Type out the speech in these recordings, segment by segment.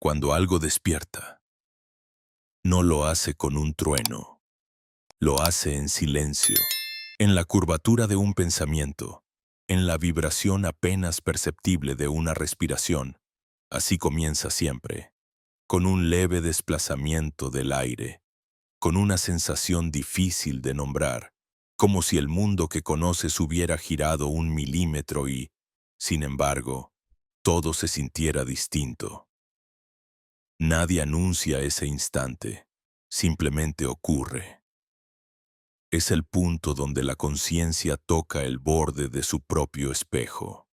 Cuando algo despierta, no lo hace con un trueno, lo hace en silencio, en la curvatura de un pensamiento, en la vibración apenas perceptible de una respiración. Así comienza siempre, con un leve desplazamiento del aire, con una sensación difícil de nombrar, como si el mundo que conoces hubiera girado 1 milímetro y, sin embargo, todo se sintiera distinto. Nadie anuncia ese instante, simplemente ocurre. Es el punto donde la conciencia toca el borde de su propio espejo.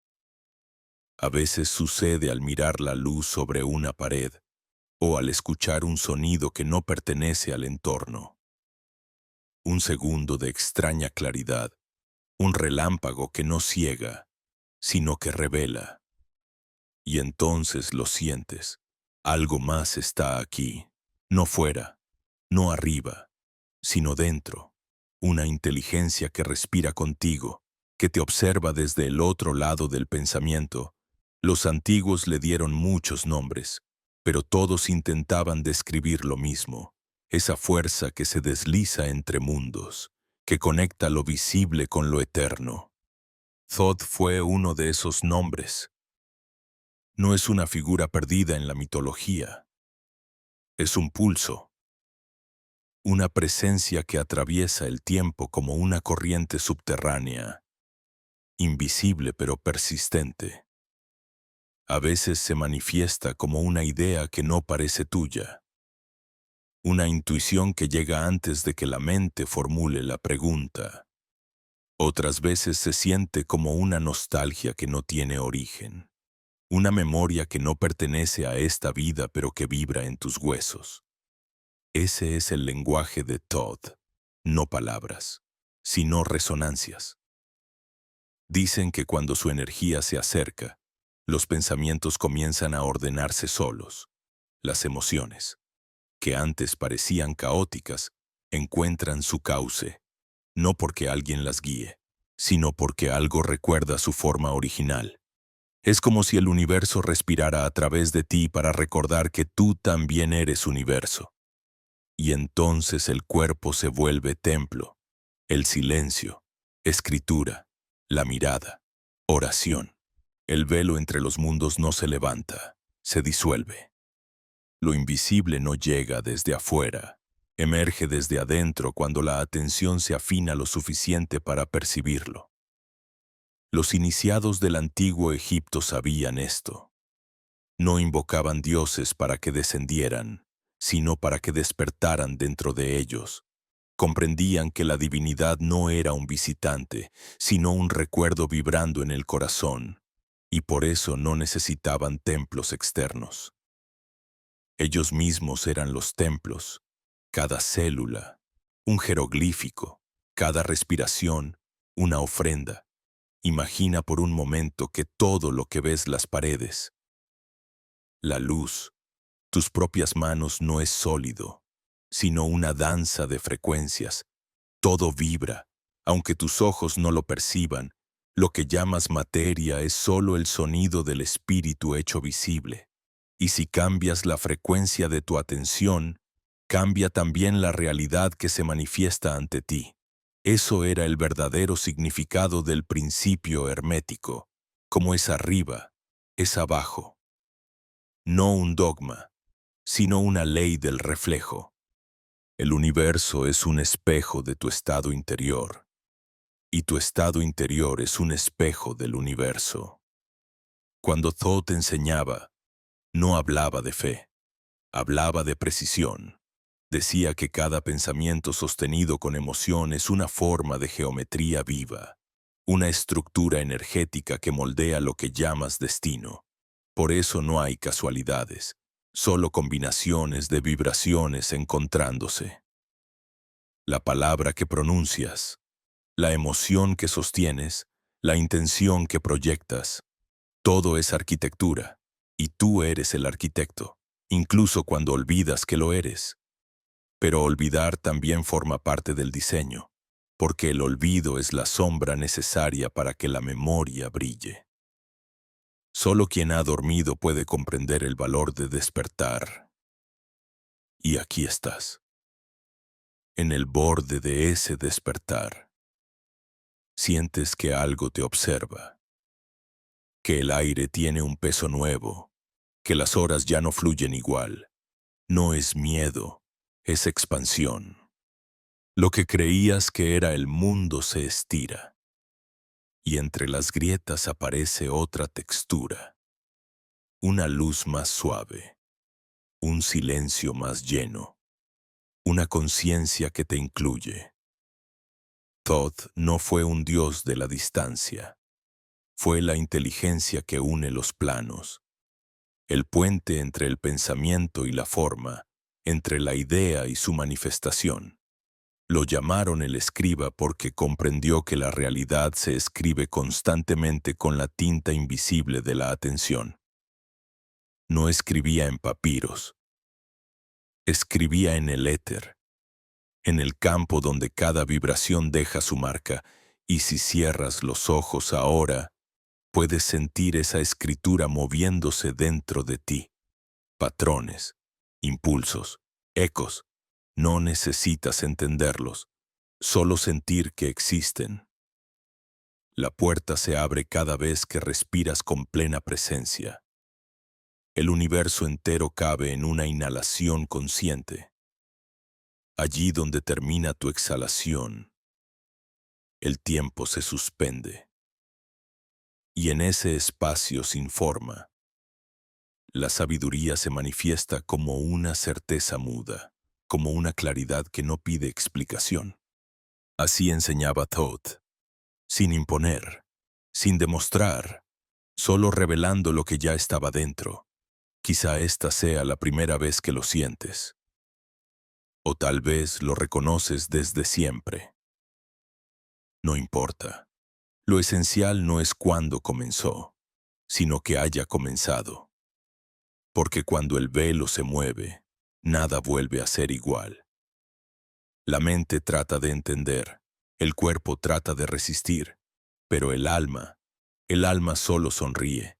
A veces sucede al mirar la luz sobre una pared o al escuchar un sonido que no pertenece al entorno. Un segundo de extraña claridad, un relámpago que no ciega, sino que revela. Y entonces lo sientes. Algo más está aquí, no fuera, no arriba, sino dentro. Una inteligencia que respira contigo, que te observa desde el otro lado del pensamiento. Los antiguos le dieron muchos nombres, pero todos intentaban describir lo mismo. Esa fuerza que se desliza entre mundos, que conecta lo visible con lo eterno. Thoth fue uno de esos nombres. No es una figura perdida en la mitología. Es un pulso, una presencia que atraviesa el tiempo como una corriente subterránea, invisible pero persistente. A veces se manifiesta como una idea que no parece tuya, una intuición que llega antes de que la mente formule la pregunta. Otras veces se siente como una nostalgia que no tiene origen, una memoria que no pertenece a esta vida pero que vibra en tus huesos. Ese es el lenguaje de Thoth, no palabras, sino resonancias. Dicen que cuando su energía se acerca, los pensamientos comienzan a ordenarse solos. Las emociones, que antes parecían caóticas, encuentran su cauce, no porque alguien las guíe, sino porque algo recuerda su forma original. Es como si el universo respirara a través de ti para recordar que tú también eres universo. Y entonces el cuerpo se vuelve templo, el silencio, escritura, la mirada, oración. El velo entre los mundos no se levanta, se disuelve. Lo invisible no llega desde afuera, emerge desde adentro cuando la atención se afina lo suficiente para percibirlo. Los iniciados del antiguo Egipto sabían esto. No invocaban dioses para que descendieran, sino para que despertaran dentro de ellos. Comprendían que la divinidad no era un visitante, sino un recuerdo vibrando en el corazón, y por eso no necesitaban templos externos. Ellos mismos eran los templos, cada célula, un jeroglífico, cada respiración, una ofrenda. Imagina por un momento que todo lo que ves las paredes, la luz, tus propias manos no es sólido, sino una danza de frecuencias. Todo vibra, aunque tus ojos no lo perciban. Lo que llamas materia es solo el sonido del espíritu hecho visible. Y si cambias la frecuencia de tu atención, cambia también la realidad que se manifiesta ante ti. Eso era el verdadero significado del principio hermético, como es arriba, es abajo. No un dogma, sino una ley del reflejo. El universo es un espejo de tu estado interior, y tu estado interior es un espejo del universo. Cuando Thoth enseñaba, no hablaba de fe, hablaba de precisión. Decía que cada pensamiento sostenido con emoción es una forma de geometría viva, una estructura energética que moldea lo que llamas destino. Por eso no hay casualidades, solo combinaciones de vibraciones encontrándose. La palabra que pronuncias, la emoción que sostienes, la intención que proyectas, todo es arquitectura, y tú eres el arquitecto, incluso cuando olvidas que lo eres. Pero olvidar también forma parte del diseño, porque el olvido es la sombra necesaria para que la memoria brille. Solo quien ha dormido puede comprender el valor de despertar. Y aquí estás, en el borde de ese despertar. Sientes que algo te observa, que el aire tiene un peso nuevo, que las horas ya no fluyen igual. No es miedo, es expansión. Lo que creías que era el mundo se estira, y entre las grietas aparece otra textura, una luz más suave, un silencio más lleno, una conciencia que te incluye. Thoth no fue un dios de la distancia, fue la inteligencia que une los planos, el puente entre el pensamiento y la forma, entre la idea y su manifestación. Lo llamaron el escriba porque comprendió que la realidad se escribe constantemente con la tinta invisible de la atención. No escribía en papiros, escribía en el éter, en el campo donde cada vibración deja su marca, y si cierras los ojos ahora, puedes sentir esa escritura moviéndose dentro de ti. Patrones, impulsos, ecos. No necesitas entenderlos, solo sentir que existen. La puerta se abre cada vez que respiras con plena presencia. El universo entero cabe en una inhalación consciente. Allí donde termina tu exhalación, el tiempo se suspende. Y en ese espacio sin forma, la sabiduría se manifiesta como una certeza muda, como una claridad que no pide explicación. Así enseñaba Thoth, sin imponer, sin demostrar, solo revelando lo que ya estaba dentro. Quizá esta sea la primera vez que lo sientes, o tal vez lo reconoces desde siempre. No importa. Lo esencial no es cuándo comenzó, sino que haya comenzado. Porque cuando el velo se mueve, nada vuelve a ser igual. La mente trata de entender, el cuerpo trata de resistir, pero el alma solo sonríe.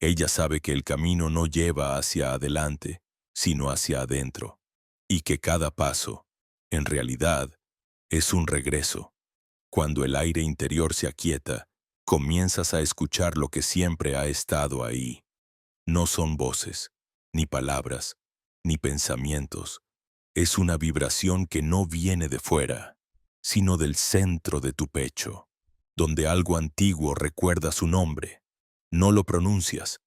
Ella sabe que el camino no lleva hacia adelante, sino hacia adentro, y que cada paso, en realidad, es un regreso. Cuando el aire interior se aquieta, comienzas a escuchar lo que siempre ha estado ahí. No son voces, ni palabras, ni pensamientos. Es una vibración que no viene de fuera, sino del centro de tu pecho, donde algo antiguo recuerda su nombre. No lo pronuncias,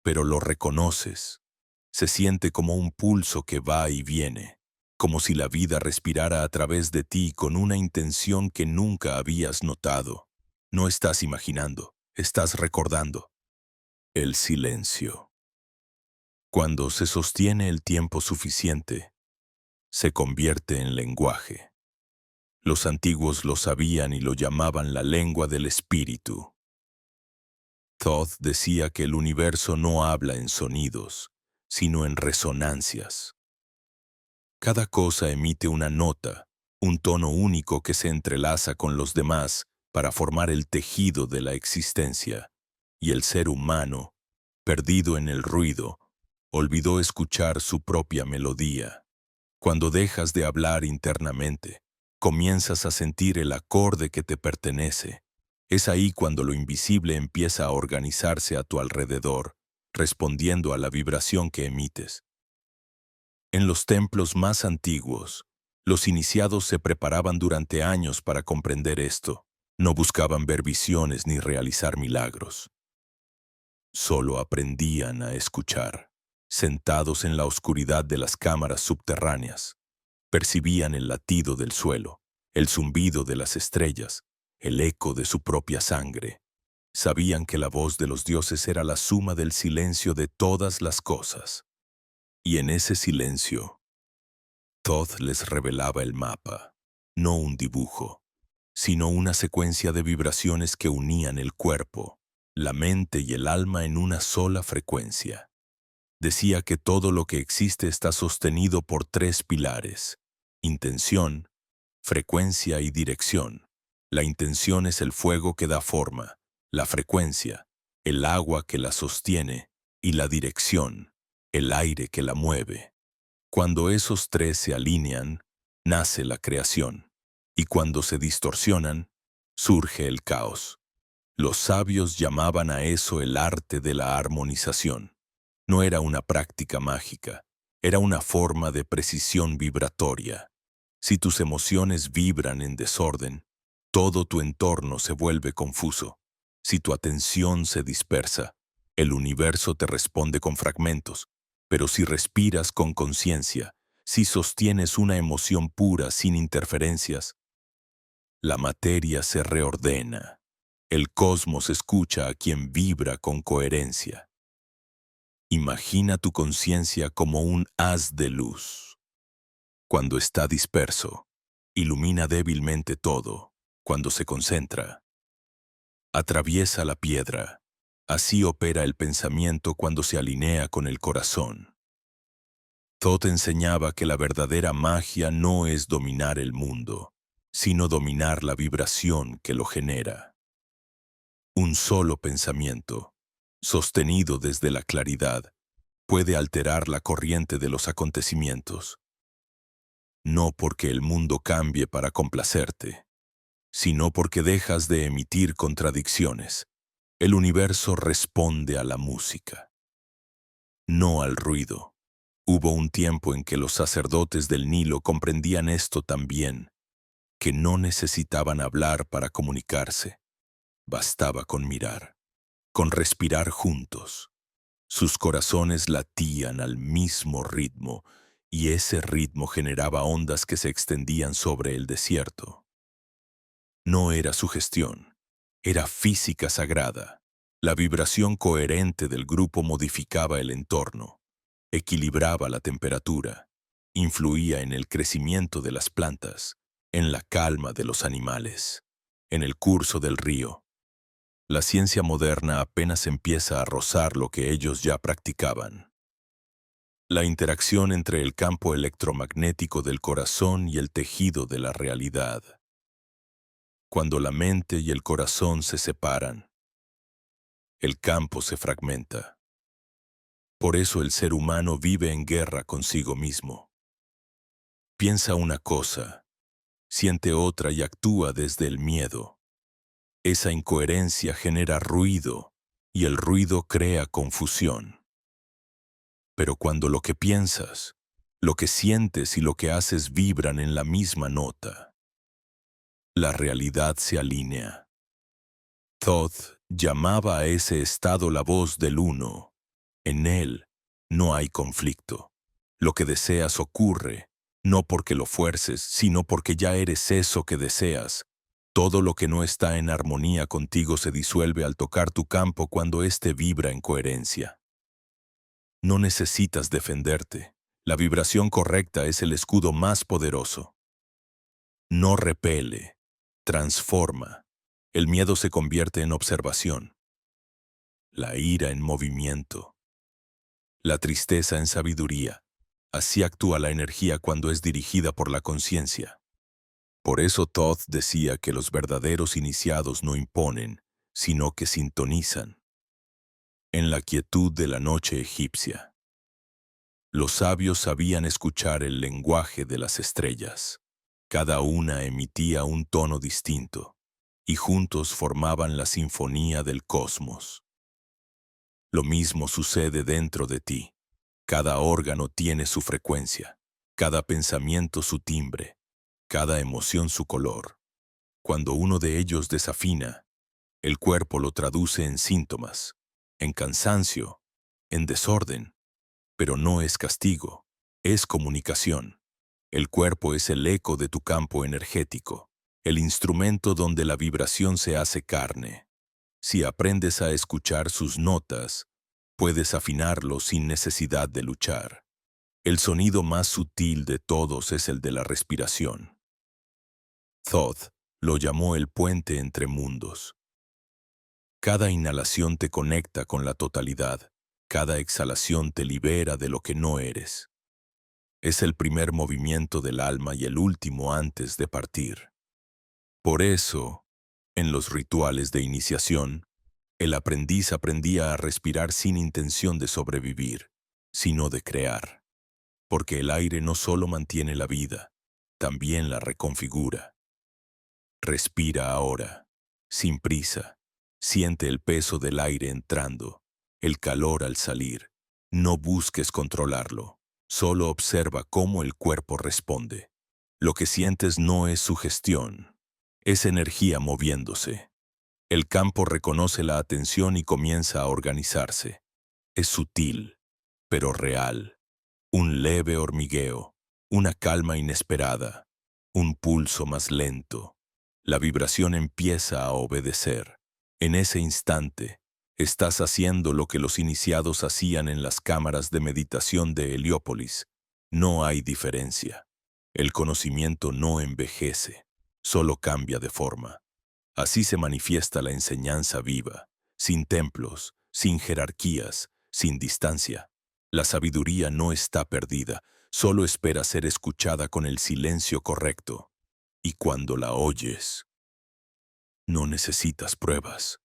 pero lo reconoces. Se siente como un pulso que va y viene, como si la vida respirara a través de ti con una intención que nunca habías notado. No estás imaginando, estás recordando. El silencio. Cuando se sostiene el tiempo suficiente, se convierte en lenguaje. Los antiguos lo sabían y lo llamaban la lengua del espíritu. Thoth decía que el universo no habla en sonidos, sino en resonancias. Cada cosa emite una nota, un tono único que se entrelaza con los demás para formar el tejido de la existencia, y el ser humano, perdido en el ruido, olvidó escuchar su propia melodía. Cuando dejas de hablar internamente, comienzas a sentir el acorde que te pertenece. Es ahí cuando lo invisible empieza a organizarse a tu alrededor, respondiendo a la vibración que emites. En los templos más antiguos, los iniciados se preparaban durante años para comprender esto. No buscaban ver visiones ni realizar milagros. Solo aprendían a escuchar. Sentados en la oscuridad de las cámaras subterráneas, percibían el latido del suelo, el zumbido de las estrellas, el eco de su propia sangre. Sabían que la voz de los dioses era la suma del silencio de todas las cosas. Y en ese silencio, Thoth les revelaba el mapa, no un dibujo, sino una secuencia de vibraciones que unían el cuerpo, la mente y el alma en una sola frecuencia. Decía que todo lo que existe está sostenido por tres pilares: intención, frecuencia y dirección. La intención es el fuego que da forma, la frecuencia el agua que la sostiene y la dirección, el aire que la mueve. Cuando esos tres se alinean, nace la creación, y cuando se distorsionan, surge el caos. Los sabios llamaban a eso el arte de la armonización. No era una práctica mágica, era una forma de precisión vibratoria. Si tus emociones vibran en desorden, todo tu entorno se vuelve confuso. Si tu atención se dispersa, el universo te responde con fragmentos. Pero si respiras con conciencia, si sostienes una emoción pura sin interferencias, la materia se reordena. El cosmos escucha a quien vibra con coherencia. Imagina tu conciencia como un haz de luz. Cuando está disperso, ilumina débilmente todo. Cuando se concentra, atraviesa la piedra. Así opera el pensamiento cuando se alinea con el corazón. Thoth enseñaba que la verdadera magia no es dominar el mundo, sino dominar la vibración que lo genera. Un solo pensamiento, sostenido desde la claridad, puede alterar la corriente de los acontecimientos. No porque el mundo cambie para complacerte, sino porque dejas de emitir contradicciones. El universo responde a la música, no al ruido. Hubo un tiempo en que los sacerdotes del Nilo comprendían esto también, que no necesitaban hablar para comunicarse. Bastaba con mirar, con respirar juntos. Sus corazones latían al mismo ritmo, y ese ritmo generaba ondas que se extendían sobre el desierto. No era sugestión, era física sagrada. La vibración coherente del grupo modificaba el entorno, equilibraba la temperatura, influía en el crecimiento de las plantas, en la calma de los animales, en el curso del río. La ciencia moderna apenas empieza a rozar lo que ellos ya practicaban. La interacción entre el campo electromagnético del corazón y el tejido de la realidad. Cuando la mente y el corazón se separan, el campo se fragmenta. Por eso el ser humano vive en guerra consigo mismo. Piensa una cosa, siente otra y actúa desde el miedo. Esa incoherencia genera ruido y el ruido crea confusión. Pero cuando lo que piensas, lo que sientes y lo que haces vibran en la misma nota, la realidad se alinea. Thoth llamaba a ese estado la voz del uno. En él no hay conflicto. Lo que deseas ocurre, no porque lo fuerces, sino porque ya eres eso que deseas. Todo lo que no está en armonía contigo se disuelve al tocar tu campo cuando éste vibra en coherencia. No necesitas defenderte. La vibración correcta es el escudo más poderoso. No repele, transforma. El miedo se convierte en observación, la ira en movimiento, la tristeza en sabiduría. Así actúa la energía cuando es dirigida por la conciencia. Por eso Thoth decía que los verdaderos iniciados no imponen, sino que sintonizan. En la quietud de la noche egipcia, los sabios sabían escuchar el lenguaje de las estrellas. Cada una emitía un tono distinto, y juntos formaban la sinfonía del cosmos. Lo mismo sucede dentro de ti. Cada órgano tiene su frecuencia, cada pensamiento su timbre, cada emoción su color. Cuando uno de ellos desafina, el cuerpo lo traduce en síntomas, en cansancio, en desorden. Pero no es castigo, es comunicación. El cuerpo es el eco de tu campo energético, el instrumento donde la vibración se hace carne. Si aprendes a escuchar sus notas, puedes afinarlo sin necesidad de luchar. El sonido más sutil de todos es el de la respiración. Thoth lo llamó el puente entre mundos. Cada inhalación te conecta con la totalidad. Cada exhalación te libera de lo que no eres. Es el primer movimiento del alma y el último antes de partir. Por eso, en los rituales de iniciación, El aprendiz aprendía a respirar sin intención de sobrevivir, sino de crear. Porque el aire no solo mantiene la vida, también la reconfigura. Respira ahora, sin prisa. Siente el peso del aire entrando, el calor al salir. No busques controlarlo, solo observa cómo el cuerpo responde. Lo que sientes no es sugestión, es energía moviéndose. El campo reconoce la atención y comienza a organizarse. Es sutil, pero real. Un leve hormigueo, una calma inesperada, un pulso más lento. La vibración empieza a obedecer. En ese instante, estás haciendo lo que los iniciados hacían en las cámaras de meditación de Heliópolis. No hay diferencia. El conocimiento no envejece, solo cambia de forma. Así se manifiesta la enseñanza viva, sin templos, sin jerarquías, sin distancia. La sabiduría no está perdida, solo espera ser escuchada con el silencio correcto. Y cuando la oyes, no necesitas pruebas.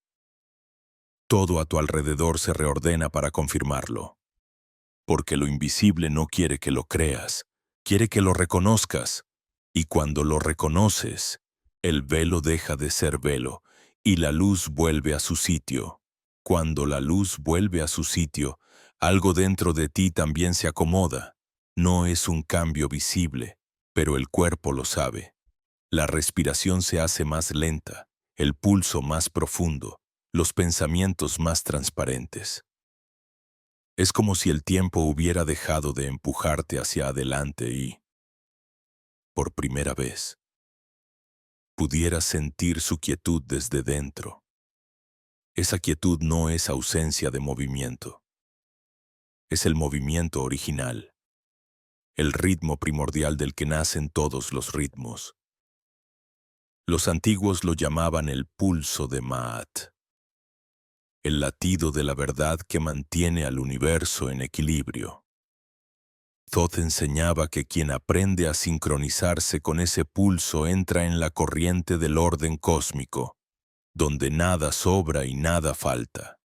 Todo a tu alrededor se reordena para confirmarlo. Porque lo invisible no quiere que lo creas, quiere que lo reconozcas. Y cuando lo reconoces, el velo deja de ser velo y la luz vuelve a su sitio. Cuando la luz vuelve a su sitio, algo dentro de ti también se acomoda. No es un cambio visible, pero el cuerpo lo sabe. La respiración se hace más lenta, el pulso más profundo, los pensamientos más transparentes. Es como si el tiempo hubiera dejado de empujarte hacia adelante y, por primera vez, pudieras sentir su quietud desde dentro. Esa quietud no es ausencia de movimiento, es el movimiento original, el ritmo primordial del que nacen todos los ritmos. Los antiguos lo llamaban el pulso de Ma'at, el latido de la verdad que mantiene al universo en equilibrio. Thoth enseñaba que quien aprende a sincronizarse con ese pulso entra en la corriente del orden cósmico, donde nada sobra y nada falta.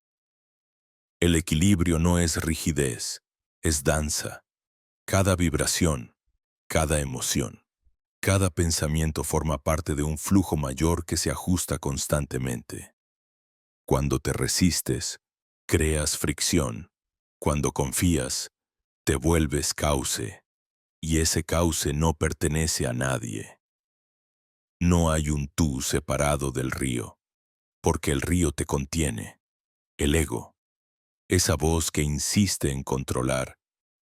El equilibrio no es rigidez, es danza. Cada vibración, cada emoción, cada pensamiento forma parte de un flujo mayor que se ajusta constantemente. Cuando te resistes, creas fricción. Cuando confías, te vuelves cauce. Y ese cauce no pertenece a nadie. No hay un tú separado del río, porque el río te contiene. El ego, esa voz que insiste en controlar,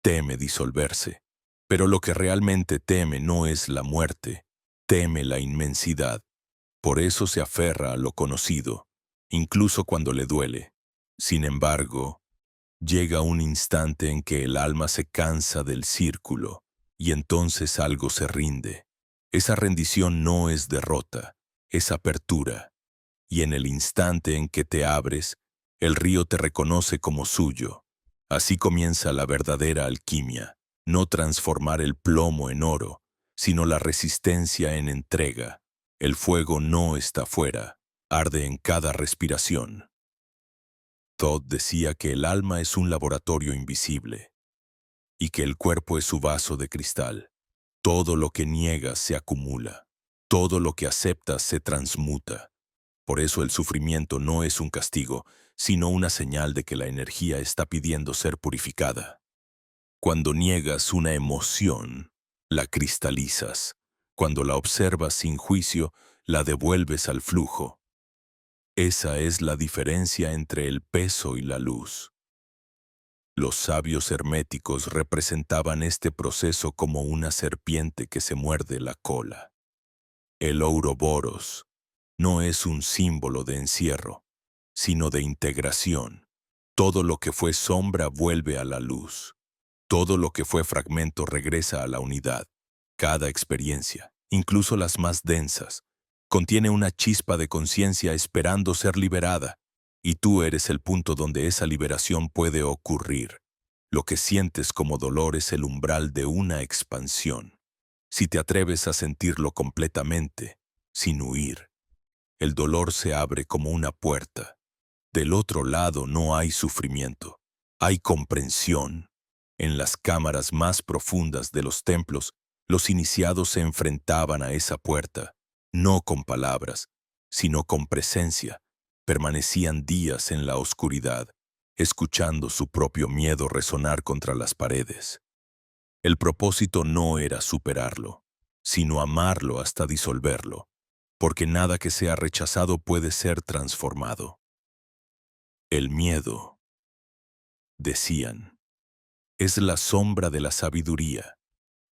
teme disolverse. Pero lo que realmente teme no es la muerte, teme la inmensidad. Por eso se aferra a lo conocido, incluso cuando le duele. Sin embargo, llega un instante en que el alma se cansa del círculo, y entonces algo se rinde. Esa rendición no es derrota, es apertura. Y en el instante en que te abres, el río te reconoce como suyo. Así comienza la verdadera alquimia, no transformar el plomo en oro, sino la resistencia en entrega. El fuego no está fuera, arde en cada respiración. Thoth decía que el alma es un laboratorio invisible y que el cuerpo es su vaso de cristal. Todo lo que niegas se acumula, todo lo que aceptas se transmuta. Por eso el sufrimiento no es un castigo, sino una señal de que la energía está pidiendo ser purificada. Cuando niegas una emoción, la cristalizas. Cuando la observas sin juicio, la devuelves al flujo. Esa es la diferencia entre el peso y la luz. Los sabios herméticos representaban este proceso como una serpiente que se muerde la cola. El Ouroboros no es un símbolo de encierro, sino de integración. Todo lo que fue sombra vuelve a la luz. Todo lo que fue fragmento regresa a la unidad. Cada experiencia, incluso las más densas, contiene una chispa de conciencia esperando ser liberada, y tú eres el punto donde esa liberación puede ocurrir. Lo que sientes como dolor es el umbral de una expansión. Si te atreves a sentirlo completamente, sin huir, el dolor se abre como una puerta. Del otro lado no hay sufrimiento, hay comprensión. En las cámaras más profundas de los templos, los iniciados se enfrentaban a esa puerta, no con palabras, sino con presencia. Permanecían días en la oscuridad, escuchando su propio miedo resonar contra las paredes. El propósito no era superarlo, sino amarlo hasta disolverlo, porque nada que sea rechazado puede ser transformado. El miedo, decían, es la sombra de la sabiduría.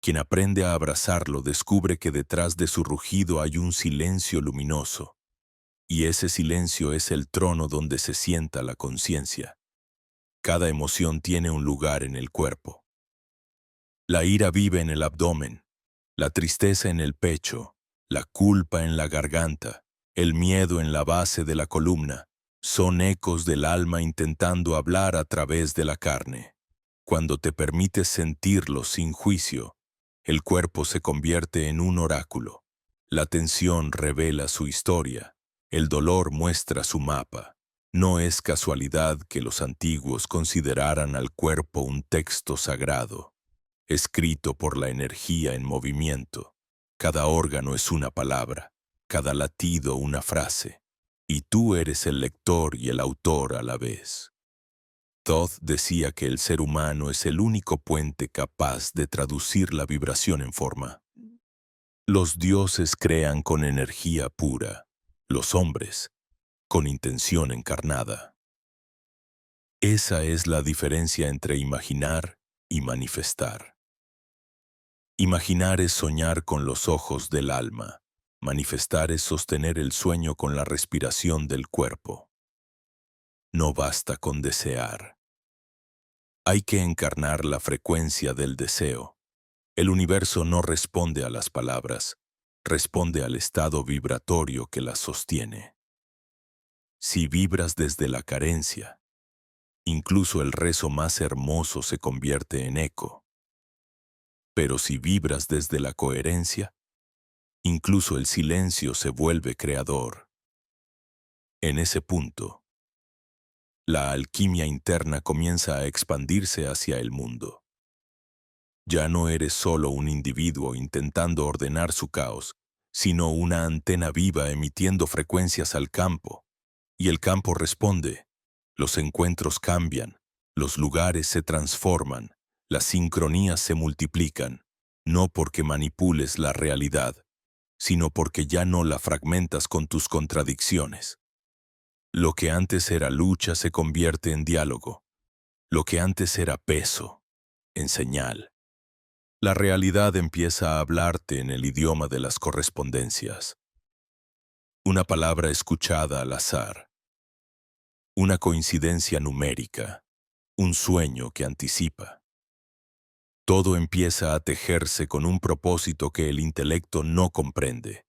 Quien aprende a abrazarlo descubre que detrás de su rugido hay un silencio luminoso, y ese silencio es el trono donde se sienta la conciencia. Cada emoción tiene un lugar en el cuerpo. La ira vive en el abdomen, la tristeza en el pecho, la culpa en la garganta, el miedo en la base de la columna. Son ecos del alma intentando hablar a través de la carne. Cuando te permites sentirlos sin juicio, el cuerpo se convierte en un oráculo. La tensión revela su historia, el dolor muestra su mapa. No es casualidad que los antiguos consideraran al cuerpo un texto sagrado, escrito por la energía en movimiento. Cada órgano es una palabra, cada latido una frase, y tú eres el lector y el autor a la vez. Thoth decía que el ser humano es el único puente capaz de traducir la vibración en forma. Los dioses crean con energía pura, los hombres con intención encarnada. Esa es la diferencia entre imaginar y manifestar. Imaginar es soñar con los ojos del alma, manifestar es sostener el sueño con la respiración del cuerpo. No basta con desear. Hay que encarnar la frecuencia del deseo. El universo no responde a las palabras, responde al estado vibratorio que las sostiene. Si vibras desde la carencia, incluso el rezo más hermoso se convierte en eco. Pero si vibras desde la coherencia, incluso el silencio se vuelve creador. En ese punto, la alquimia interna comienza a expandirse hacia el mundo. Ya no eres solo un individuo intentando ordenar su caos, sino una antena viva emitiendo frecuencias al campo. Y el campo responde. Los encuentros cambian, los lugares se transforman, las sincronías se multiplican, no porque manipules la realidad, sino porque ya no la fragmentas con tus contradicciones. Lo que antes era lucha se convierte en diálogo. Lo que antes era peso, en señal. La realidad empieza a hablarte en el idioma de las correspondencias. Una palabra escuchada al azar. Una coincidencia numérica. Un sueño que anticipa. Todo empieza a tejerse con un propósito que el intelecto no comprende,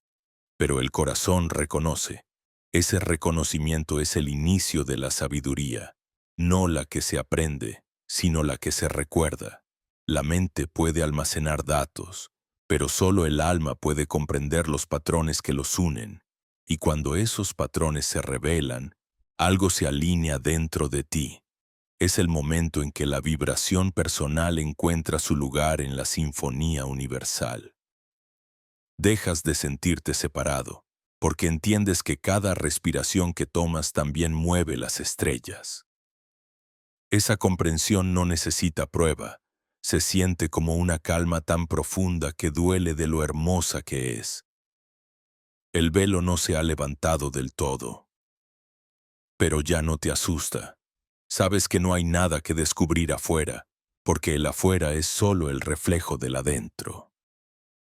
pero el corazón reconoce. Ese reconocimiento es el inicio de la sabiduría, no la que se aprende, sino la que se recuerda. La mente puede almacenar datos, pero solo el alma puede comprender los patrones que los unen, y cuando esos patrones se revelan, algo se alinea dentro de ti. Es el momento en que la vibración personal encuentra su lugar en la sinfonía universal. Dejas de sentirte separado, porque entiendes que cada respiración que tomas también mueve las estrellas. Esa comprensión no necesita prueba, se siente como una calma tan profunda que duele de lo hermosa que es. El velo no se ha levantado del todo, pero ya no te asusta. Sabes que no hay nada que descubrir afuera, porque el afuera es solo el reflejo del adentro.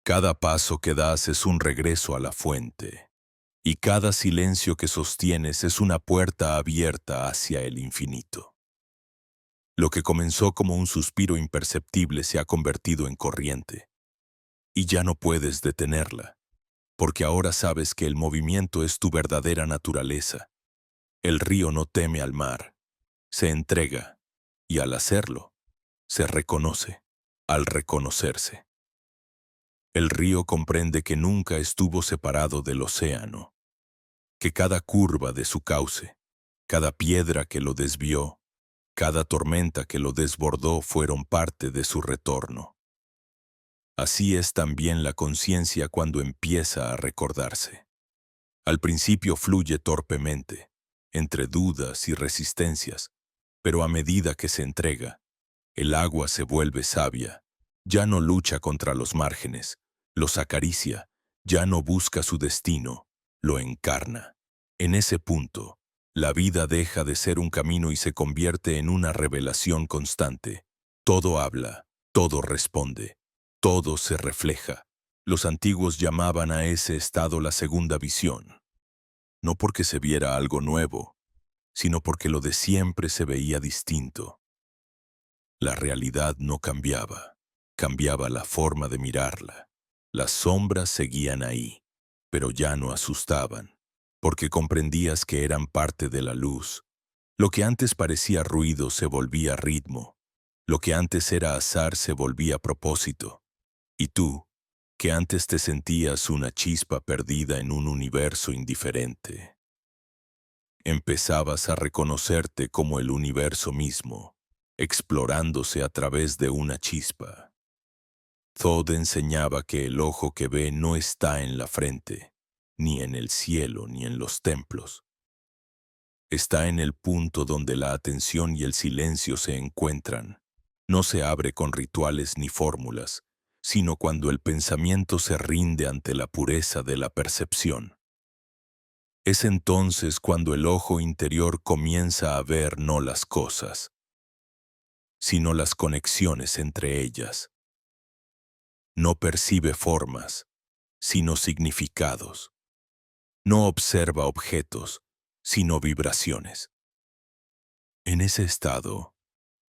Cada paso que das es un regreso a la fuente. Y cada silencio que sostienes es una puerta abierta hacia el infinito. Lo que comenzó como un suspiro imperceptible se ha convertido en corriente. Y ya no puedes detenerla, porque ahora sabes que el movimiento es tu verdadera naturaleza. El río no teme al mar, se entrega, y al hacerlo, se reconoce, al reconocerse. El río comprende que nunca estuvo separado del océano, que cada curva de su cauce, Cada piedra que lo desvió, cada tormenta que lo desbordó fueron parte de su retorno. Así es también la conciencia cuando empieza a recordarse. Al principio fluye torpemente, entre dudas y resistencias, pero a medida que se entrega, el agua se vuelve sabia, ya no lucha contra los márgenes, los acaricia, ya no busca su destino, lo encarna. En ese punto, la vida deja de ser un camino y se convierte en una revelación constante. Todo habla, todo responde, todo se refleja. Los antiguos llamaban a ese estado la segunda visión, no porque se viera algo nuevo, sino porque lo de siempre se veía distinto. La realidad no cambiaba, cambiaba la forma de mirarla. Las sombras seguían ahí, pero ya no asustaban, porque comprendías que eran parte de la luz. Lo que antes parecía ruido se volvía ritmo, lo que antes era azar se volvía propósito. Y tú, que antes te sentías una chispa perdida en un universo indiferente, empezabas a reconocerte como el universo mismo, explorándose a través de una chispa. Thoth enseñaba que el ojo que ve no está en la frente, ni en el cielo, ni en los templos. Está en el punto donde la atención y el silencio se encuentran. No se abre con rituales ni fórmulas, sino cuando el pensamiento se rinde ante la pureza de la percepción. Es entonces cuando el ojo interior comienza a ver no las cosas, sino las conexiones entre ellas. No percibe formas, sino significados. No observa objetos, sino vibraciones. En ese estado,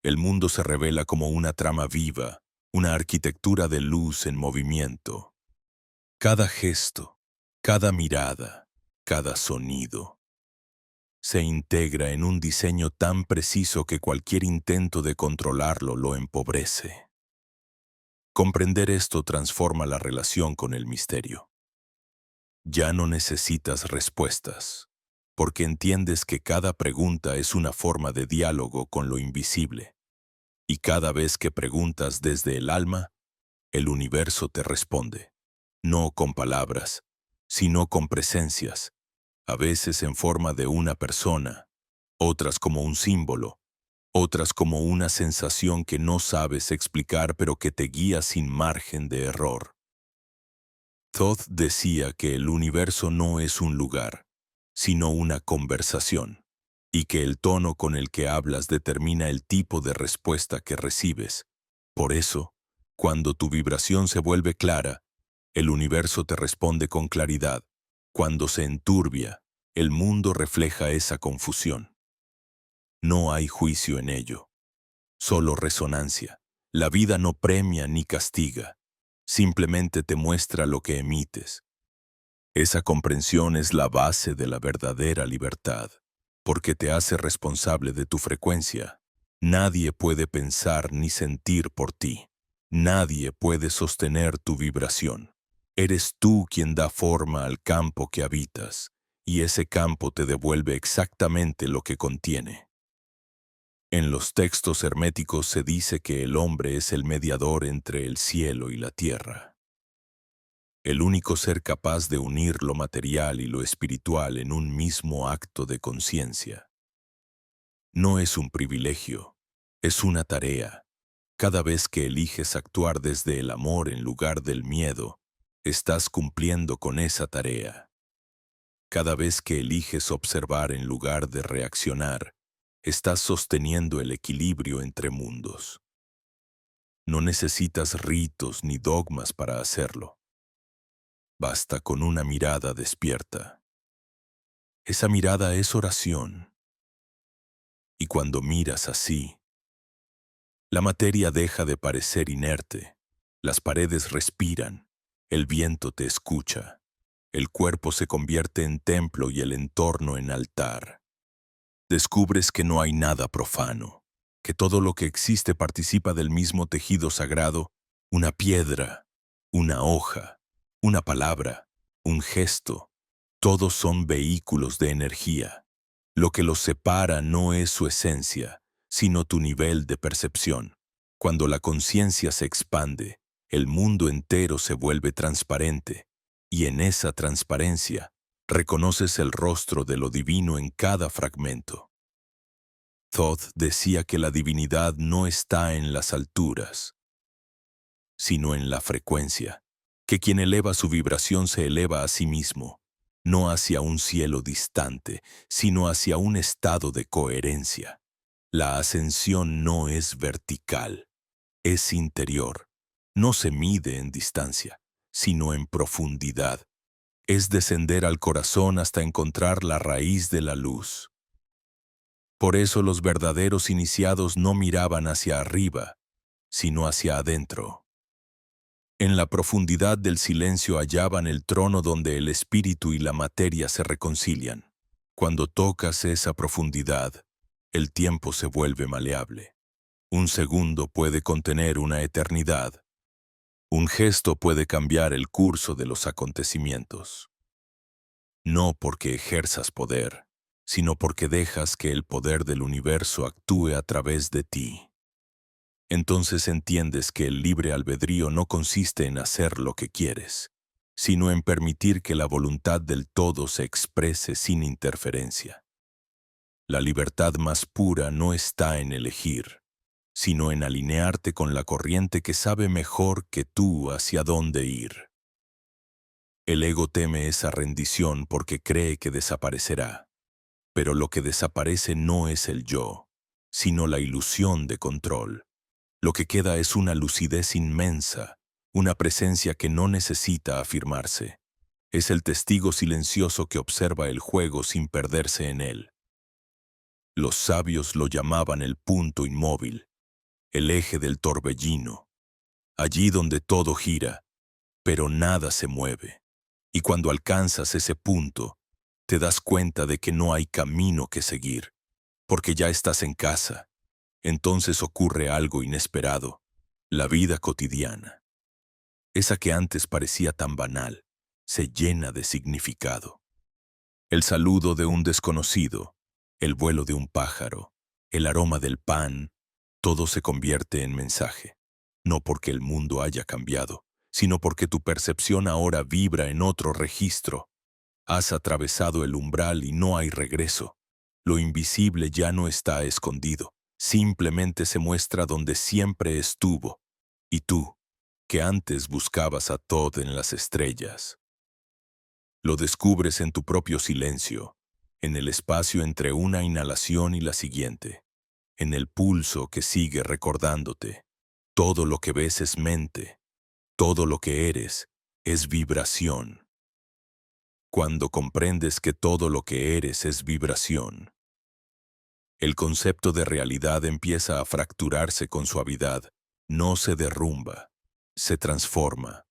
el mundo se revela como una trama viva, una arquitectura de luz en movimiento. Cada gesto, cada mirada, cada sonido se integra en un diseño tan preciso que cualquier intento de controlarlo lo empobrece. Comprender esto transforma la relación con el misterio. Ya no necesitas respuestas, porque entiendes que cada pregunta es una forma de diálogo con lo invisible. Y cada vez que preguntas desde el alma, el universo te responde, no con palabras, sino con presencias, a veces en forma de una persona, otras como un símbolo, otras como una sensación que no sabes explicar pero que te guía sin margen de error. Thoth decía que el universo no es un lugar, sino una conversación, y que el tono con el que hablas determina el tipo de respuesta que recibes. Por eso, cuando tu vibración se vuelve clara, el universo te responde con claridad. Cuando se enturbia, el mundo refleja esa confusión. No hay juicio en ello, solo resonancia. La vida no premia ni castiga, simplemente te muestra lo que emites. Esa comprensión es la base de la verdadera libertad, porque te hace responsable de tu frecuencia. Nadie puede pensar ni sentir por ti. Nadie puede sostener tu vibración. Eres tú quien da forma al campo que habitas, y ese campo te devuelve exactamente lo que contiene. En los textos herméticos se dice que el hombre es el mediador entre el cielo y la tierra. El único ser capaz de unir lo material y lo espiritual en un mismo acto de conciencia. No es un privilegio, es una tarea. Cada vez que eliges actuar desde el amor en lugar del miedo, estás cumpliendo con esa tarea. Cada vez que eliges observar en lugar de reaccionar, estás sosteniendo el equilibrio entre mundos. No necesitas ritos ni dogmas para hacerlo. Basta con una mirada despierta. Esa mirada es oración. Y cuando miras así, la materia deja de parecer inerte, las paredes respiran, el viento te escucha, el cuerpo se convierte en templo y el entorno en altar. Descubres que no hay nada profano, que todo lo que existe participa del mismo tejido sagrado, una piedra, una hoja, una palabra, un gesto, todos son vehículos de energía. Lo que los separa no es su esencia, sino tu nivel de percepción. Cuando la conciencia se expande, el mundo entero se vuelve transparente, y en esa transparencia reconoces el rostro de lo divino en cada fragmento. Thoth decía que la divinidad no está en las alturas, sino en la frecuencia, que quien eleva su vibración se eleva a sí mismo, no hacia un cielo distante, sino hacia un estado de coherencia. La ascensión no es vertical, es interior. No se mide en distancia, sino en profundidad. Es descender al corazón hasta encontrar la raíz de la luz. Por eso los verdaderos iniciados no miraban hacia arriba, sino hacia adentro. En la profundidad del silencio hallaban el trono donde el espíritu y la materia se reconcilian. Cuando tocas esa profundidad, el tiempo se vuelve maleable. Un segundo puede contener una eternidad. Un gesto puede cambiar el curso de los acontecimientos. No porque ejerzas poder, sino porque dejas que el poder del universo actúe a través de ti. Entonces entiendes que el libre albedrío no consiste en hacer lo que quieres, sino en permitir que la voluntad del todo se exprese sin interferencia. La libertad más pura no está en elegir, sino en alinearte con la corriente que sabe mejor que tú hacia dónde ir. El ego teme esa rendición porque cree que desaparecerá, pero lo que desaparece no es el yo, sino la ilusión de control. Lo que queda es una lucidez inmensa, una presencia que no necesita afirmarse. Es el testigo silencioso que observa el juego sin perderse en él. Los sabios lo llamaban el punto inmóvil, el eje del torbellino, allí donde todo gira, pero nada se mueve. Y cuando alcanzas ese punto, te das cuenta de que no hay camino que seguir, porque ya estás en casa. Entonces ocurre algo inesperado, la vida cotidiana. Esa que antes parecía tan banal, se llena de significado. El saludo de un desconocido, el vuelo de un pájaro, el aroma del pan, todo se convierte en mensaje. No porque el mundo haya cambiado, sino porque tu percepción ahora vibra en otro registro. Has atravesado el umbral y no hay regreso. Lo invisible ya no está escondido. Simplemente se muestra donde siempre estuvo. Y tú, que antes buscabas a Thoth en las estrellas, lo descubres en tu propio silencio, en el espacio entre una inhalación y la siguiente, en el pulso que sigue recordándote. Todo lo que ves es mente, todo lo que eres es vibración. Cuando comprendes que todo lo que eres es vibración, el concepto de realidad empieza a fracturarse con suavidad, no se derrumba, se transforma.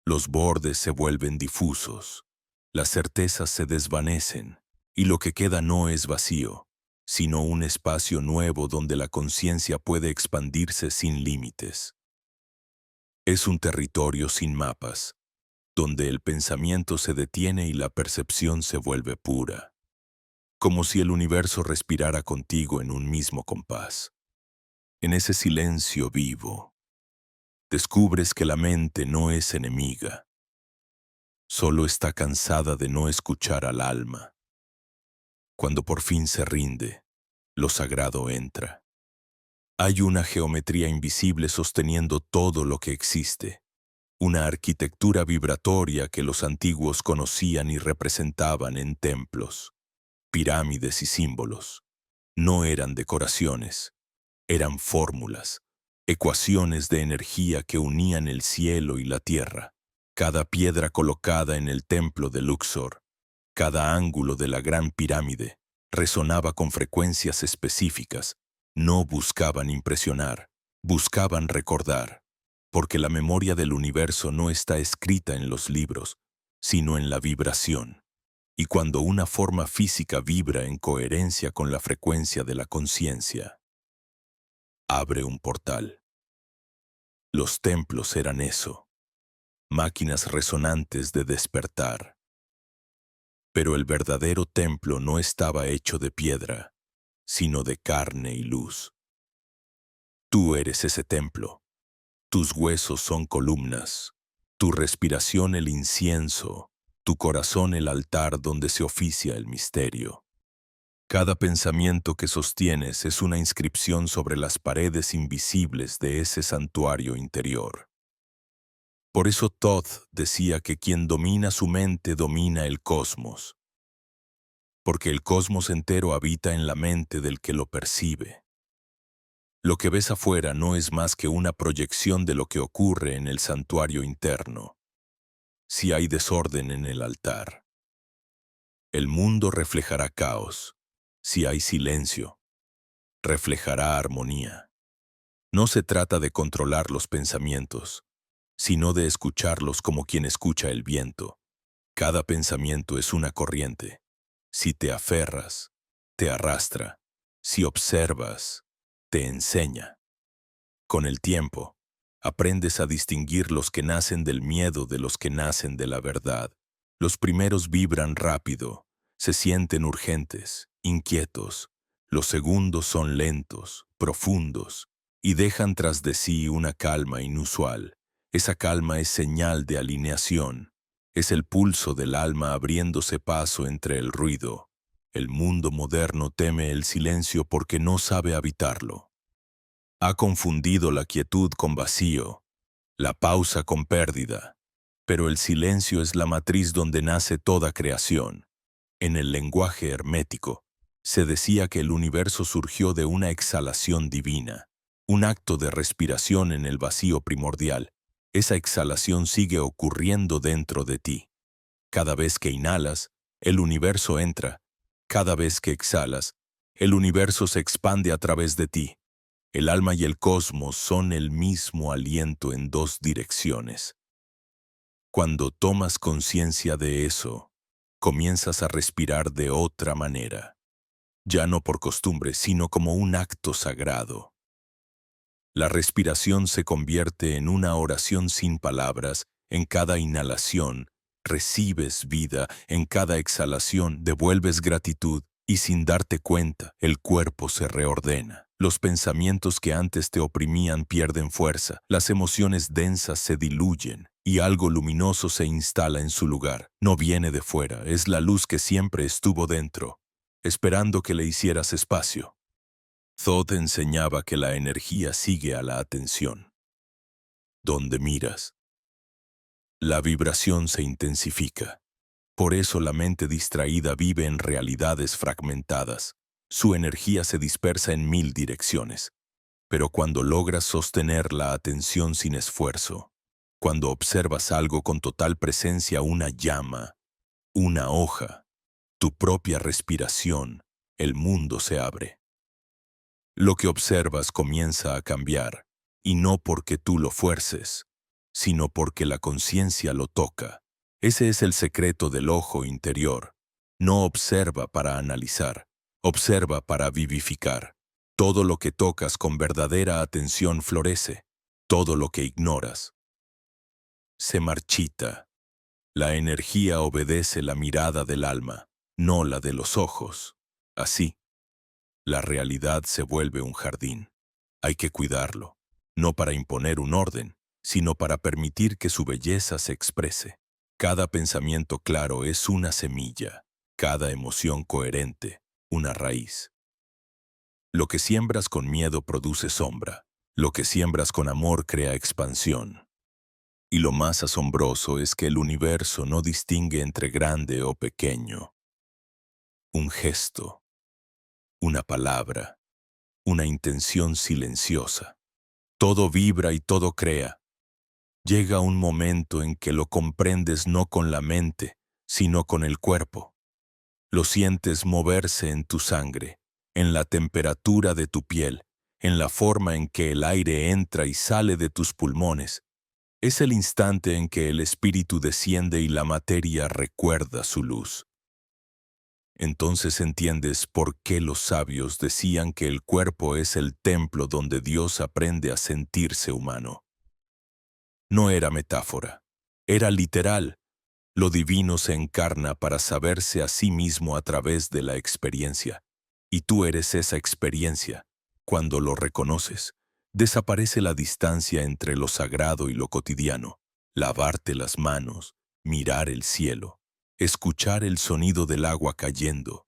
Los bordes se vuelven difusos, las certezas se desvanecen, y lo que queda no es vacío, sino un espacio nuevo donde la conciencia puede expandirse sin límites. Es un territorio sin mapas, donde el pensamiento se detiene y la percepción se vuelve pura, como si el universo respirara contigo en un mismo compás. En ese silencio vivo, descubres que la mente no es enemiga, solo está cansada de no escuchar al alma. Cuando por fin se rinde, lo sagrado entra. Hay una geometría invisible sosteniendo todo lo que existe, una arquitectura vibratoria que los antiguos conocían y representaban en templos, pirámides y símbolos. No eran decoraciones, eran fórmulas, ecuaciones de energía que unían el cielo y la tierra. Cada piedra colocada en el templo de Luxor, cada ángulo de la gran pirámide, resonaba con frecuencias específicas. No buscaban impresionar, buscaban recordar, porque la memoria del universo no está escrita en los libros, sino en la vibración. Y cuando una forma física vibra en coherencia con la frecuencia de la conciencia, abre un portal. Los templos eran eso, máquinas resonantes de despertar. Pero el verdadero templo no estaba hecho de piedra, sino de carne y luz. Tú eres ese templo. Tus huesos son columnas, tu respiración el incienso, tu corazón el altar donde se oficia el misterio. Cada pensamiento que sostienes es una inscripción sobre las paredes invisibles de ese santuario interior. Por eso Thoth decía que quien domina su mente domina el cosmos, porque el cosmos entero habita en la mente del que lo percibe. Lo que ves afuera no es más que una proyección de lo que ocurre en el santuario interno. Si hay desorden en el altar, el mundo reflejará caos. Si hay silencio, reflejará armonía. No se trata de controlar los pensamientos, sino de escucharlos como quien escucha el viento. Cada pensamiento es una corriente. Si te aferras, te arrastra. Si observas, te enseña. Con el tiempo, aprendes a distinguir los que nacen del miedo de los que nacen de la verdad. Los primeros vibran rápido, se sienten urgentes, inquietos. Los segundos son lentos, profundos, y dejan tras de sí una calma inusual. Esa calma es señal de alineación. Es el pulso del alma abriéndose paso entre el ruido. El mundo moderno teme el silencio porque no sabe habitarlo. Ha confundido la quietud con vacío, la pausa con pérdida, pero el silencio es la matriz donde nace toda creación. En el lenguaje hermético, se decía que el universo surgió de una exhalación divina, un acto de respiración en el vacío primordial. Esa exhalación sigue ocurriendo dentro de ti. Cada vez que inhalas, el universo entra. Cada vez que exhalas, el universo se expande a través de ti. El alma y el cosmos son el mismo aliento en dos direcciones. Cuando tomas conciencia de eso, comienzas a respirar de otra manera, ya no por costumbre, sino como un acto sagrado. La respiración se convierte en una oración sin palabras. En cada inhalación, recibes vida. En cada exhalación, devuelves gratitud. Y sin darte cuenta, el cuerpo se reordena. Los pensamientos que antes te oprimían pierden fuerza. Las emociones densas se diluyen y algo luminoso se instala en su lugar. No viene de fuera, es la luz que siempre estuvo dentro, esperando que le hicieras espacio. Thoth enseñaba que la energía sigue a la atención. Donde miras, la vibración se intensifica. Por eso la mente distraída vive en realidades fragmentadas. Su energía se dispersa en 1000 direcciones. Pero cuando logras sostener la atención sin esfuerzo, cuando observas algo con total presencia, una llama, una hoja, tu propia respiración, el mundo se abre. Lo que observas comienza a cambiar, y no porque tú lo fuerces, sino porque la conciencia lo toca. Ese es el secreto del ojo interior. No observa para analizar, observa para vivificar. Todo lo que tocas con verdadera atención florece. Todo lo que ignoras se marchita. La energía obedece la mirada del alma, no la de los ojos. Así, la realidad se vuelve un jardín. Hay que cuidarlo, no para imponer un orden, sino para permitir que su belleza se exprese. Cada pensamiento claro es una semilla, cada emoción coherente, una raíz. Lo que siembras con miedo produce sombra, lo que siembras con amor crea expansión. Y lo más asombroso es que el universo no distingue entre grande o pequeño. Un gesto, una palabra, una intención silenciosa. Todo vibra y todo crea. Llega un momento en que lo comprendes no con la mente, sino con el cuerpo. Lo sientes moverse en tu sangre, en la temperatura de tu piel, en la forma en que el aire entra y sale de tus pulmones. Es el instante en que el espíritu desciende y la materia recuerda su luz. Entonces entiendes por qué los sabios decían que el cuerpo es el templo donde Dios aprende a sentirse humano. No era metáfora, era literal. Lo divino se encarna para saberse a sí mismo a través de la experiencia. Y tú eres esa experiencia. Cuando lo reconoces, desaparece la distancia entre lo sagrado y lo cotidiano. Lavarte las manos, mirar el cielo, escuchar el sonido del agua cayendo.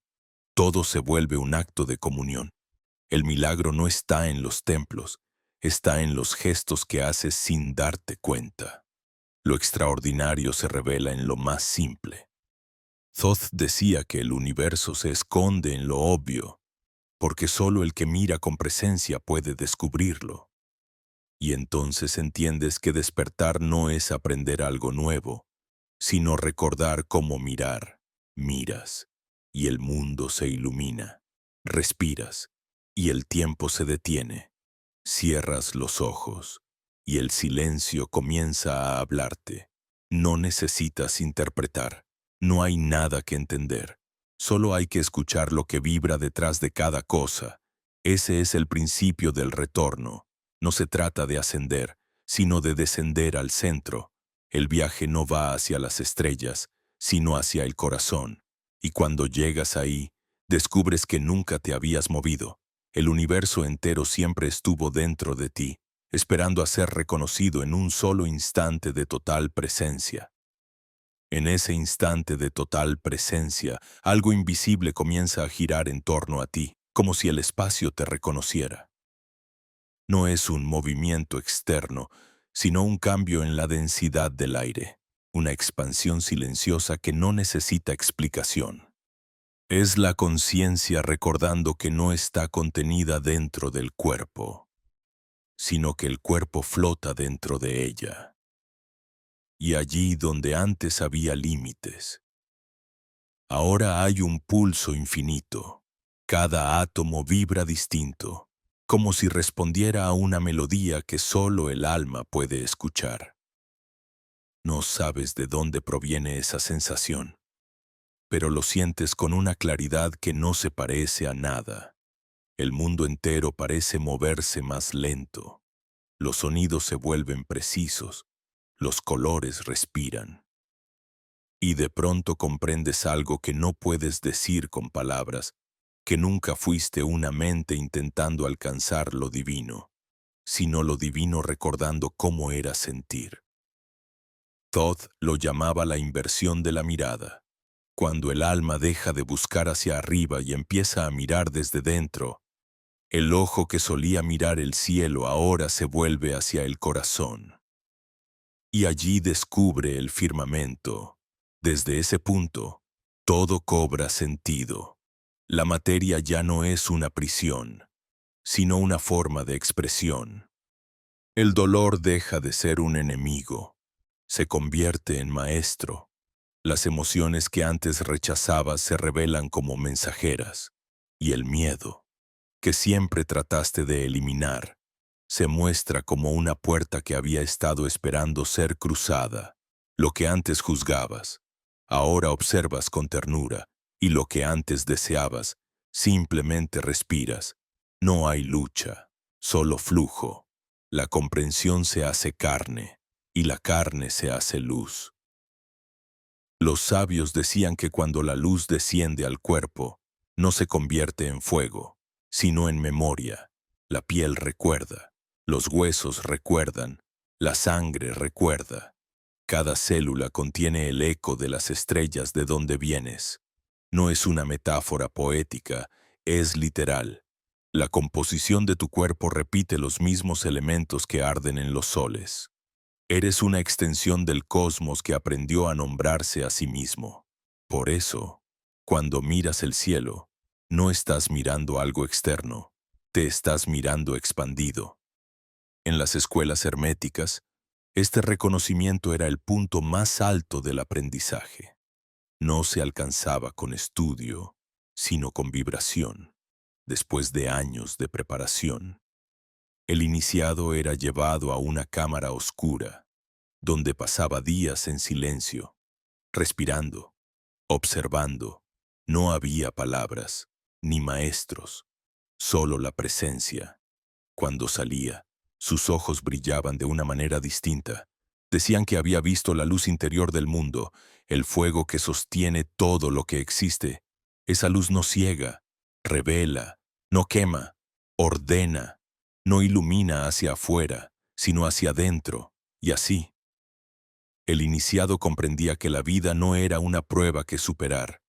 Todo se vuelve un acto de comunión. El milagro no está en los templos, está en los gestos que haces sin darte cuenta. Lo extraordinario se revela en lo más simple. Thoth decía que el universo se esconde en lo obvio, porque solo el que mira con presencia puede descubrirlo. Y entonces entiendes que despertar no es aprender algo nuevo, sino recordar cómo mirar. Miras, y el mundo se ilumina. Respiras, y el tiempo se detiene. Cierras los ojos, y el silencio comienza a hablarte. No necesitas interpretar, no hay nada que entender. Solo hay que escuchar lo que vibra detrás de cada cosa. Ese es el principio del retorno. No se trata de ascender, sino de descender al centro. El viaje no va hacia las estrellas, sino hacia el corazón. Y cuando llegas ahí, descubres que nunca te habías movido. El universo entero siempre estuvo dentro de ti, esperando a ser reconocido en un solo instante de total presencia. En ese instante de total presencia, algo invisible comienza a girar en torno a ti, como si el espacio te reconociera. No es un movimiento externo, sino un cambio en la densidad del aire, una expansión silenciosa que no necesita explicación. Es la conciencia recordando que no está contenida dentro del cuerpo, sino que el cuerpo flota dentro de ella. Y allí donde antes había límites, ahora hay un pulso infinito. Cada átomo vibra distinto, como si respondiera a una melodía que solo el alma puede escuchar. No sabes de dónde proviene esa sensación, pero lo sientes con una claridad que no se parece a nada. El mundo entero parece moverse más lento. Los sonidos se vuelven precisos, los colores respiran. Y de pronto comprendes algo que no puedes decir con palabras, que nunca fuiste una mente intentando alcanzar lo divino, sino lo divino recordando cómo era sentir. Thoth lo llamaba la inversión de la mirada. Cuando el alma deja de buscar hacia arriba y empieza a mirar desde dentro, el ojo que solía mirar el cielo ahora se vuelve hacia el corazón. Y allí descubre el firmamento. Desde ese punto, todo cobra sentido. La materia ya no es una prisión, sino una forma de expresión. El dolor deja de ser un enemigo, se convierte en maestro. Las emociones que antes rechazabas se revelan como mensajeras, y el miedo, que siempre trataste de eliminar, se muestra como una puerta que había estado esperando ser cruzada. Lo que antes juzgabas, ahora observas con ternura, y lo que antes deseabas, simplemente respiras. No hay lucha, solo flujo. La comprensión se hace carne, y la carne se hace luz. Los sabios decían que cuando la luz desciende al cuerpo, no se convierte en fuego, sino en memoria. La piel recuerda, los huesos recuerdan, la sangre recuerda. Cada célula contiene el eco de las estrellas de donde vienes. No es una metáfora poética, es literal. La composición de tu cuerpo repite los mismos elementos que arden en los soles. Eres una extensión del cosmos que aprendió a nombrarse a sí mismo. Por eso, cuando miras el cielo, no estás mirando algo externo, te estás mirando expandido. En las escuelas herméticas, este reconocimiento era el punto más alto del aprendizaje. No se alcanzaba con estudio, sino con vibración, después de años de preparación. El iniciado era llevado a una cámara oscura, donde pasaba días en silencio, respirando, observando. No había palabras, ni maestros, solo la presencia. Cuando salía, sus ojos brillaban de una manera distinta. Decían que había visto la luz interior del mundo, el fuego que sostiene todo lo que existe. Esa luz no ciega, revela, no quema, ordena, no ilumina hacia afuera, sino hacia adentro, y así. El iniciado comprendía que la vida no era una prueba que superar,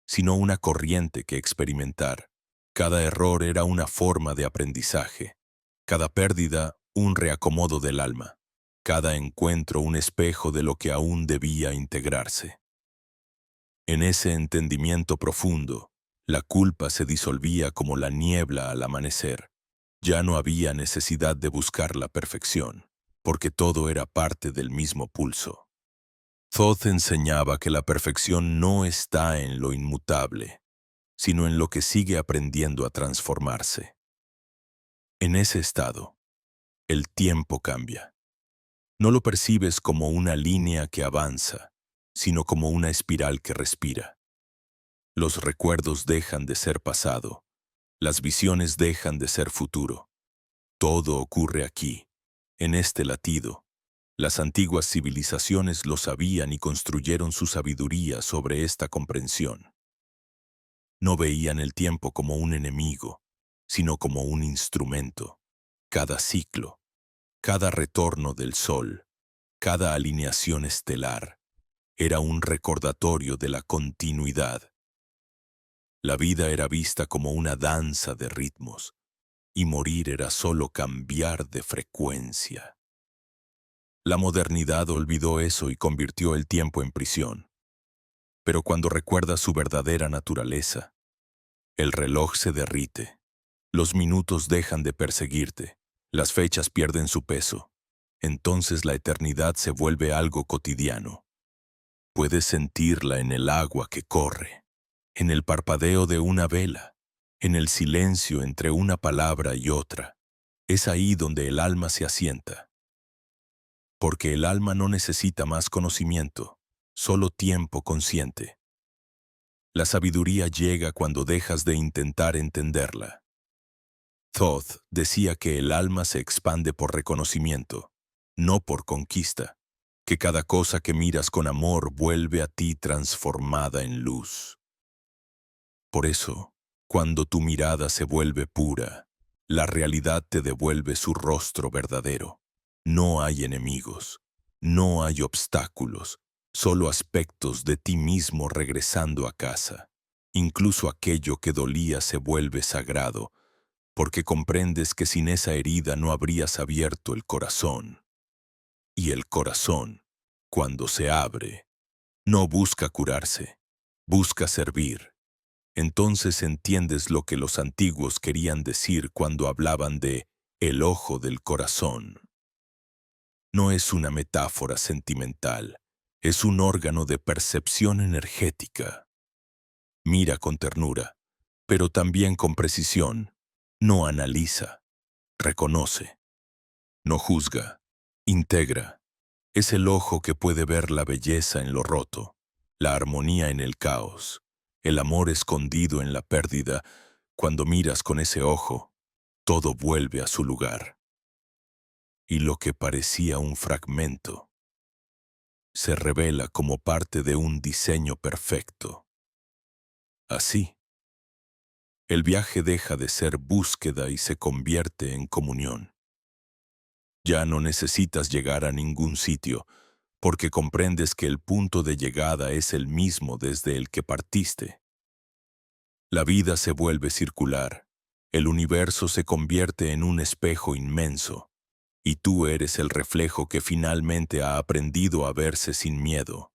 sino una corriente que experimentar. Cada error era una forma de aprendizaje, cada pérdida un reacomodo del alma, cada encuentro un espejo de lo que aún debía integrarse. En ese entendimiento profundo, la culpa se disolvía como la niebla al amanecer. Ya no había necesidad de buscar la perfección, porque todo era parte del mismo pulso. Thoth enseñaba que la perfección no está en lo inmutable, sino en lo que sigue aprendiendo a transformarse. En ese estado, el tiempo cambia. No lo percibes como una línea que avanza, sino como una espiral que respira. Los recuerdos dejan de ser pasado, las visiones dejan de ser futuro. Todo ocurre aquí, en este latido. Las antiguas civilizaciones lo sabían y construyeron su sabiduría sobre esta comprensión. No veían el tiempo como un enemigo, sino como un instrumento. Cada ciclo, cada retorno del sol, cada alineación estelar, era un recordatorio de la continuidad. La vida era vista como una danza de ritmos, y morir era solo cambiar de frecuencia. La modernidad olvidó eso y convirtió el tiempo en prisión. Pero cuando recuerdas su verdadera naturaleza, el reloj se derrite, los minutos dejan de perseguirte, las fechas pierden su peso. Entonces la eternidad se vuelve algo cotidiano. Puedes sentirla en el agua que corre, en el parpadeo de una vela, en el silencio entre una palabra y otra. Es ahí donde el alma se asienta. Porque el alma no necesita más conocimiento, solo tiempo consciente. La sabiduría llega cuando dejas de intentar entenderla. Thoth decía que el alma se expande por reconocimiento, no por conquista, que cada cosa que miras con amor vuelve a ti transformada en luz. Por eso, cuando tu mirada se vuelve pura, la realidad te devuelve su rostro verdadero. No hay enemigos, no hay obstáculos, solo aspectos de ti mismo regresando a casa. Incluso aquello que dolía se vuelve sagrado, porque comprendes que sin esa herida no habrías abierto el corazón. Y el corazón, cuando se abre, no busca curarse, busca servir. Entonces entiendes lo que los antiguos querían decir cuando hablaban de el ojo del corazón. No es una metáfora sentimental, es un órgano de percepción energética. Mira con ternura, pero también con precisión. No analiza, reconoce, no juzga, integra. Es el ojo que puede ver la belleza en lo roto, la armonía en el caos, el amor escondido en la pérdida. Cuando miras con ese ojo, todo vuelve a su lugar. Y lo que parecía un fragmento se revela como parte de un diseño perfecto. Así, el viaje deja de ser búsqueda y se convierte en comunión. Ya no necesitas llegar a ningún sitio, porque comprendes que el punto de llegada es el mismo desde el que partiste. La vida se vuelve circular, el universo se convierte en un espejo inmenso, y tú eres el reflejo que finalmente ha aprendido a verse sin miedo.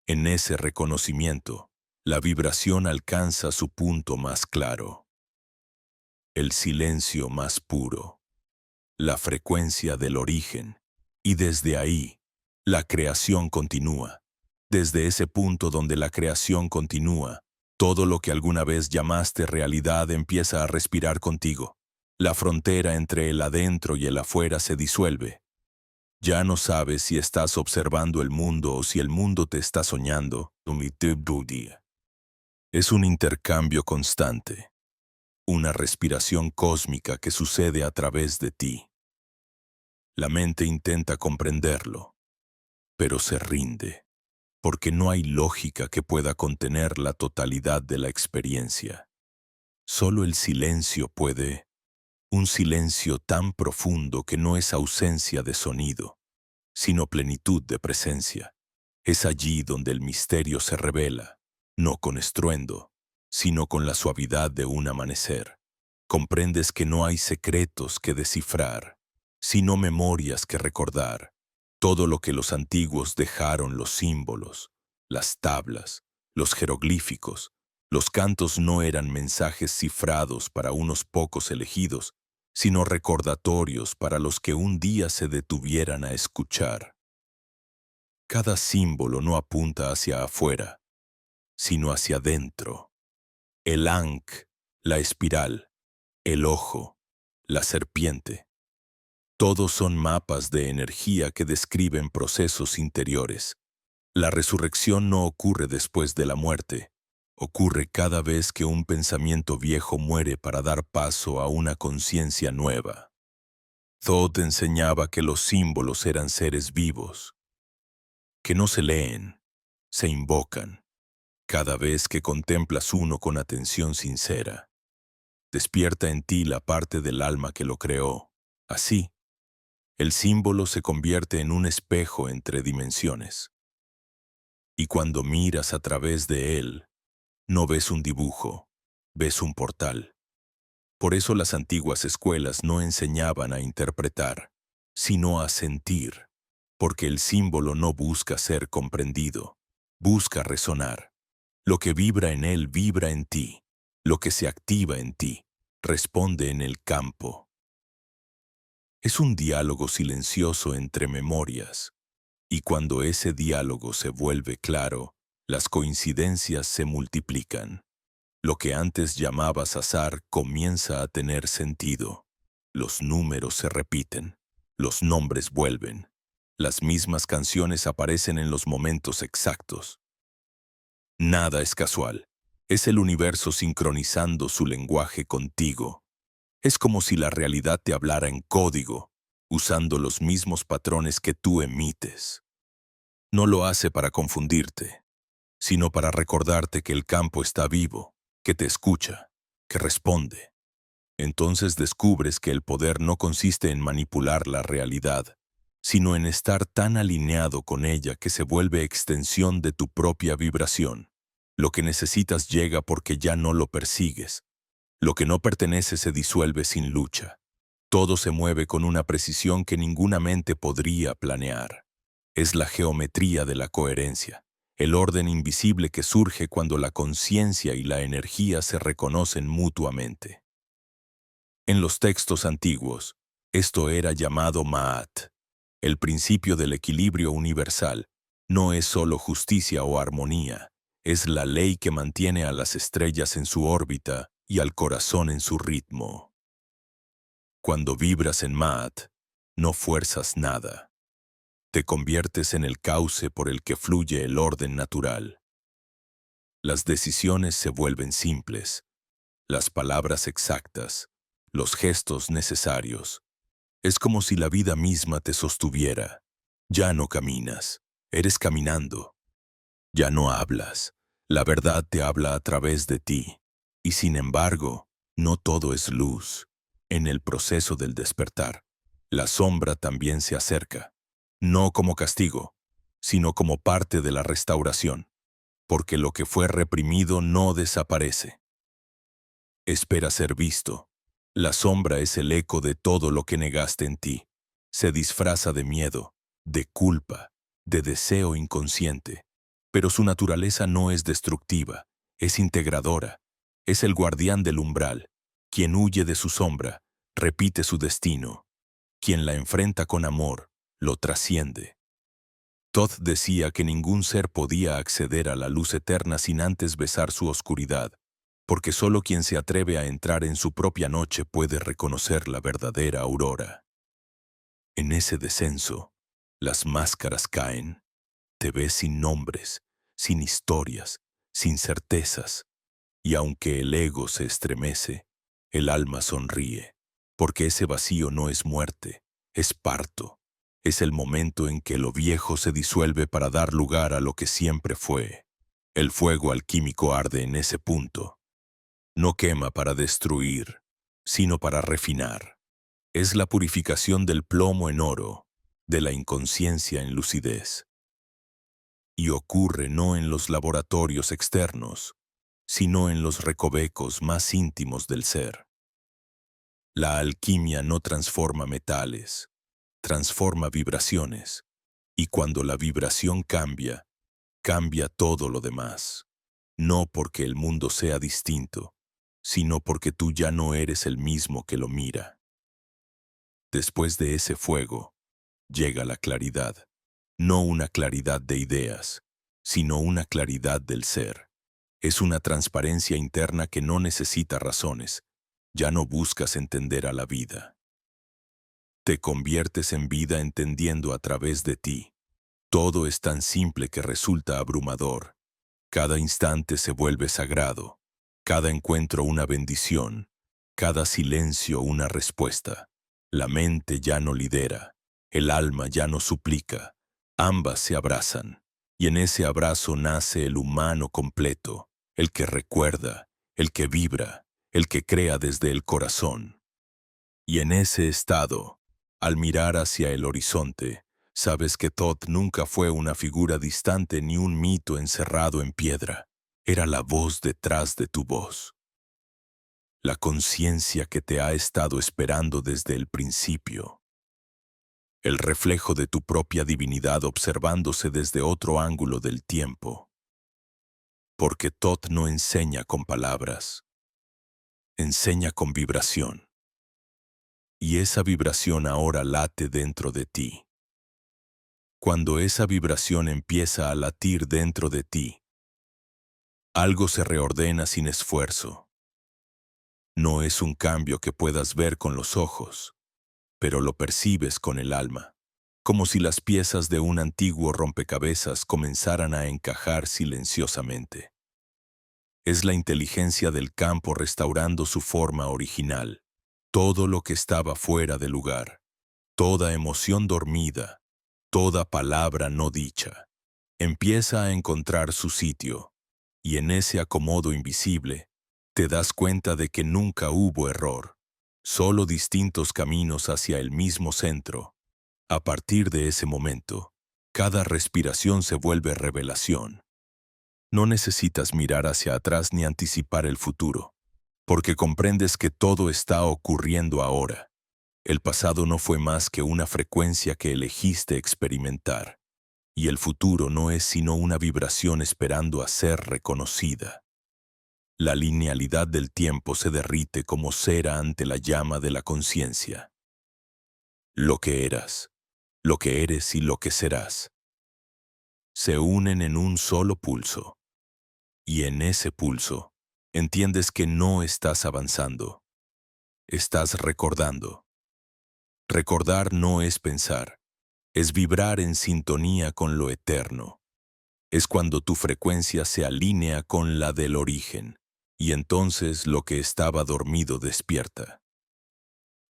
En ese reconocimiento, la vibración alcanza su punto más claro, el silencio más puro, la frecuencia del origen, y desde ahí, la creación continúa. Desde ese punto donde la creación continúa, todo lo que alguna vez llamaste realidad empieza a respirar contigo. La frontera entre el adentro y el afuera se disuelve. Ya no sabes si estás observando el mundo o si el mundo te está soñando. Es un intercambio constante, una respiración cósmica que sucede a través de ti. La mente intenta comprenderlo, pero se rinde, porque no hay lógica que pueda contener la totalidad de la experiencia. Solo el silencio puede, un silencio tan profundo que no es ausencia de sonido, sino plenitud de presencia. Es allí donde el misterio se revela, no con estruendo, sino con la suavidad de un amanecer. Comprendes que no hay secretos que descifrar, sino memorias que recordar. Todo lo que los antiguos dejaron, los símbolos, las tablas, los jeroglíficos, los cantos no eran mensajes cifrados para unos pocos elegidos, sino recordatorios para los que un día se detuvieran a escuchar. Cada símbolo no apunta hacia afuera, sino hacia adentro. El ankh, la espiral, el ojo, la serpiente. Todos son mapas de energía que describen procesos interiores. La resurrección no ocurre después de la muerte. Ocurre cada vez que un pensamiento viejo muere para dar paso a una conciencia nueva. Thoth enseñaba que los símbolos eran seres vivos, que no se leen, se invocan. Cada vez que contemplas uno con atención sincera, despierta en ti la parte del alma que lo creó. Así, el símbolo se convierte en un espejo entre dimensiones. Y cuando miras a través de él, no ves un dibujo, ves un portal. Por eso las antiguas escuelas no enseñaban a interpretar, sino a sentir, porque el símbolo no busca ser comprendido, busca resonar. Lo que vibra en él vibra en ti, lo que se activa en ti responde en el campo. Es un diálogo silencioso entre memorias, y cuando ese diálogo se vuelve claro, las coincidencias se multiplican. Lo que antes llamabas azar comienza a tener sentido. Los números se repiten, los nombres vuelven, las mismas canciones aparecen en los momentos exactos. Nada es casual, es el universo sincronizando su lenguaje contigo. Es como si la realidad te hablara en código, usando los mismos patrones que tú emites. No lo hace para confundirte, sino para recordarte que el campo está vivo, que te escucha, que responde. Entonces descubres que el poder no consiste en manipular la realidad, sino en estar tan alineado con ella que se vuelve extensión de tu propia vibración. Lo que necesitas llega porque ya no lo persigues. Lo que no pertenece se disuelve sin lucha. Todo se mueve con una precisión que ninguna mente podría planear. Es la geometría de la coherencia, el orden invisible que surge cuando la conciencia y la energía se reconocen mutuamente. En los textos antiguos, esto era llamado Ma'at, el principio del equilibrio universal. No es solo justicia o armonía, es la ley que mantiene a las estrellas en su órbita y al corazón en su ritmo. Cuando vibras en Ma'at, no fuerzas nada. Te conviertes en el cauce por el que fluye el orden natural. Las decisiones se vuelven simples, las palabras exactas, los gestos necesarios. Es como si la vida misma te sostuviera. Ya no caminas, eres caminando. Ya no hablas, la verdad te habla a través de ti. Y sin embargo, no todo es luz. En el proceso del despertar, la sombra también se acerca. No como castigo, sino como parte de la restauración, porque lo que fue reprimido no desaparece. Espera ser visto. La sombra es el eco de todo lo que negaste en ti. Se disfraza de miedo, de culpa, de deseo inconsciente, pero su naturaleza no es destructiva, es integradora, es el guardián del umbral. Quien huye de su sombra, repite su destino. Quien la enfrenta con amor, lo trasciende. Thoth decía que ningún ser podía acceder a la luz eterna sin antes besar su oscuridad, porque solo quien se atreve a entrar en su propia noche puede reconocer la verdadera aurora. En ese descenso, las máscaras caen. Te ves sin nombres, sin historias, sin certezas, y aunque el ego se estremece, el alma sonríe, porque ese vacío no es muerte, es parto. Es el momento en que lo viejo se disuelve para dar lugar a lo que siempre fue. El fuego alquímico arde en ese punto. No quema para destruir, sino para refinar. Es la purificación del plomo en oro, de la inconsciencia en lucidez. Y ocurre no en los laboratorios externos, sino en los recovecos más íntimos del ser. La alquimia no transforma metales, transforma vibraciones, y cuando la vibración cambia, cambia todo lo demás. No porque el mundo sea distinto, sino porque tú ya no eres el mismo que lo mira. Después de ese fuego, llega la claridad, no una claridad de ideas, sino una claridad del ser. Es una transparencia interna que no necesita razones, ya no buscas entender a la vida. Te conviertes en vida entendiendo a través de ti. Todo es tan simple que resulta abrumador. Cada instante se vuelve sagrado, cada encuentro una bendición, cada silencio una respuesta. La mente ya no lidera, el alma ya no suplica, ambas se abrazan, y en ese abrazo nace el humano completo, el que recuerda, el que vibra, el que crea desde el corazón. Y en ese estado, al mirar hacia el horizonte, sabes que Thoth nunca fue una figura distante ni un mito encerrado en piedra. Era la voz detrás de tu voz. La conciencia que te ha estado esperando desde el principio. El reflejo de tu propia divinidad observándose desde otro ángulo del tiempo. Porque Thoth no enseña con palabras, enseña con vibración. Y esa vibración ahora late dentro de ti. Cuando esa vibración empieza a latir dentro de ti, algo se reordena sin esfuerzo. No es un cambio que puedas ver con los ojos, pero lo percibes con el alma, como si las piezas de un antiguo rompecabezas comenzaran a encajar silenciosamente. Es la inteligencia del campo restaurando su forma original. Todo lo que estaba fuera de lugar, toda emoción dormida, toda palabra no dicha, empieza a encontrar su sitio, y en ese acomodo invisible, te das cuenta de que nunca hubo error, solo distintos caminos hacia el mismo centro. A partir de ese momento, cada respiración se vuelve revelación. No necesitas mirar hacia atrás ni anticipar el futuro, porque comprendes que todo está ocurriendo ahora. El pasado no fue más que una frecuencia que elegiste experimentar, y el futuro no es sino una vibración esperando a ser reconocida. La linealidad del tiempo se derrite como cera ante la llama de la conciencia. Lo que eras, lo que eres y lo que serás se unen en un solo pulso, y en ese pulso entiendes que no estás avanzando, estás recordando. Recordar no es pensar, es vibrar en sintonía con lo eterno. Es cuando tu frecuencia se alinea con la del origen, y entonces lo que estaba dormido despierta.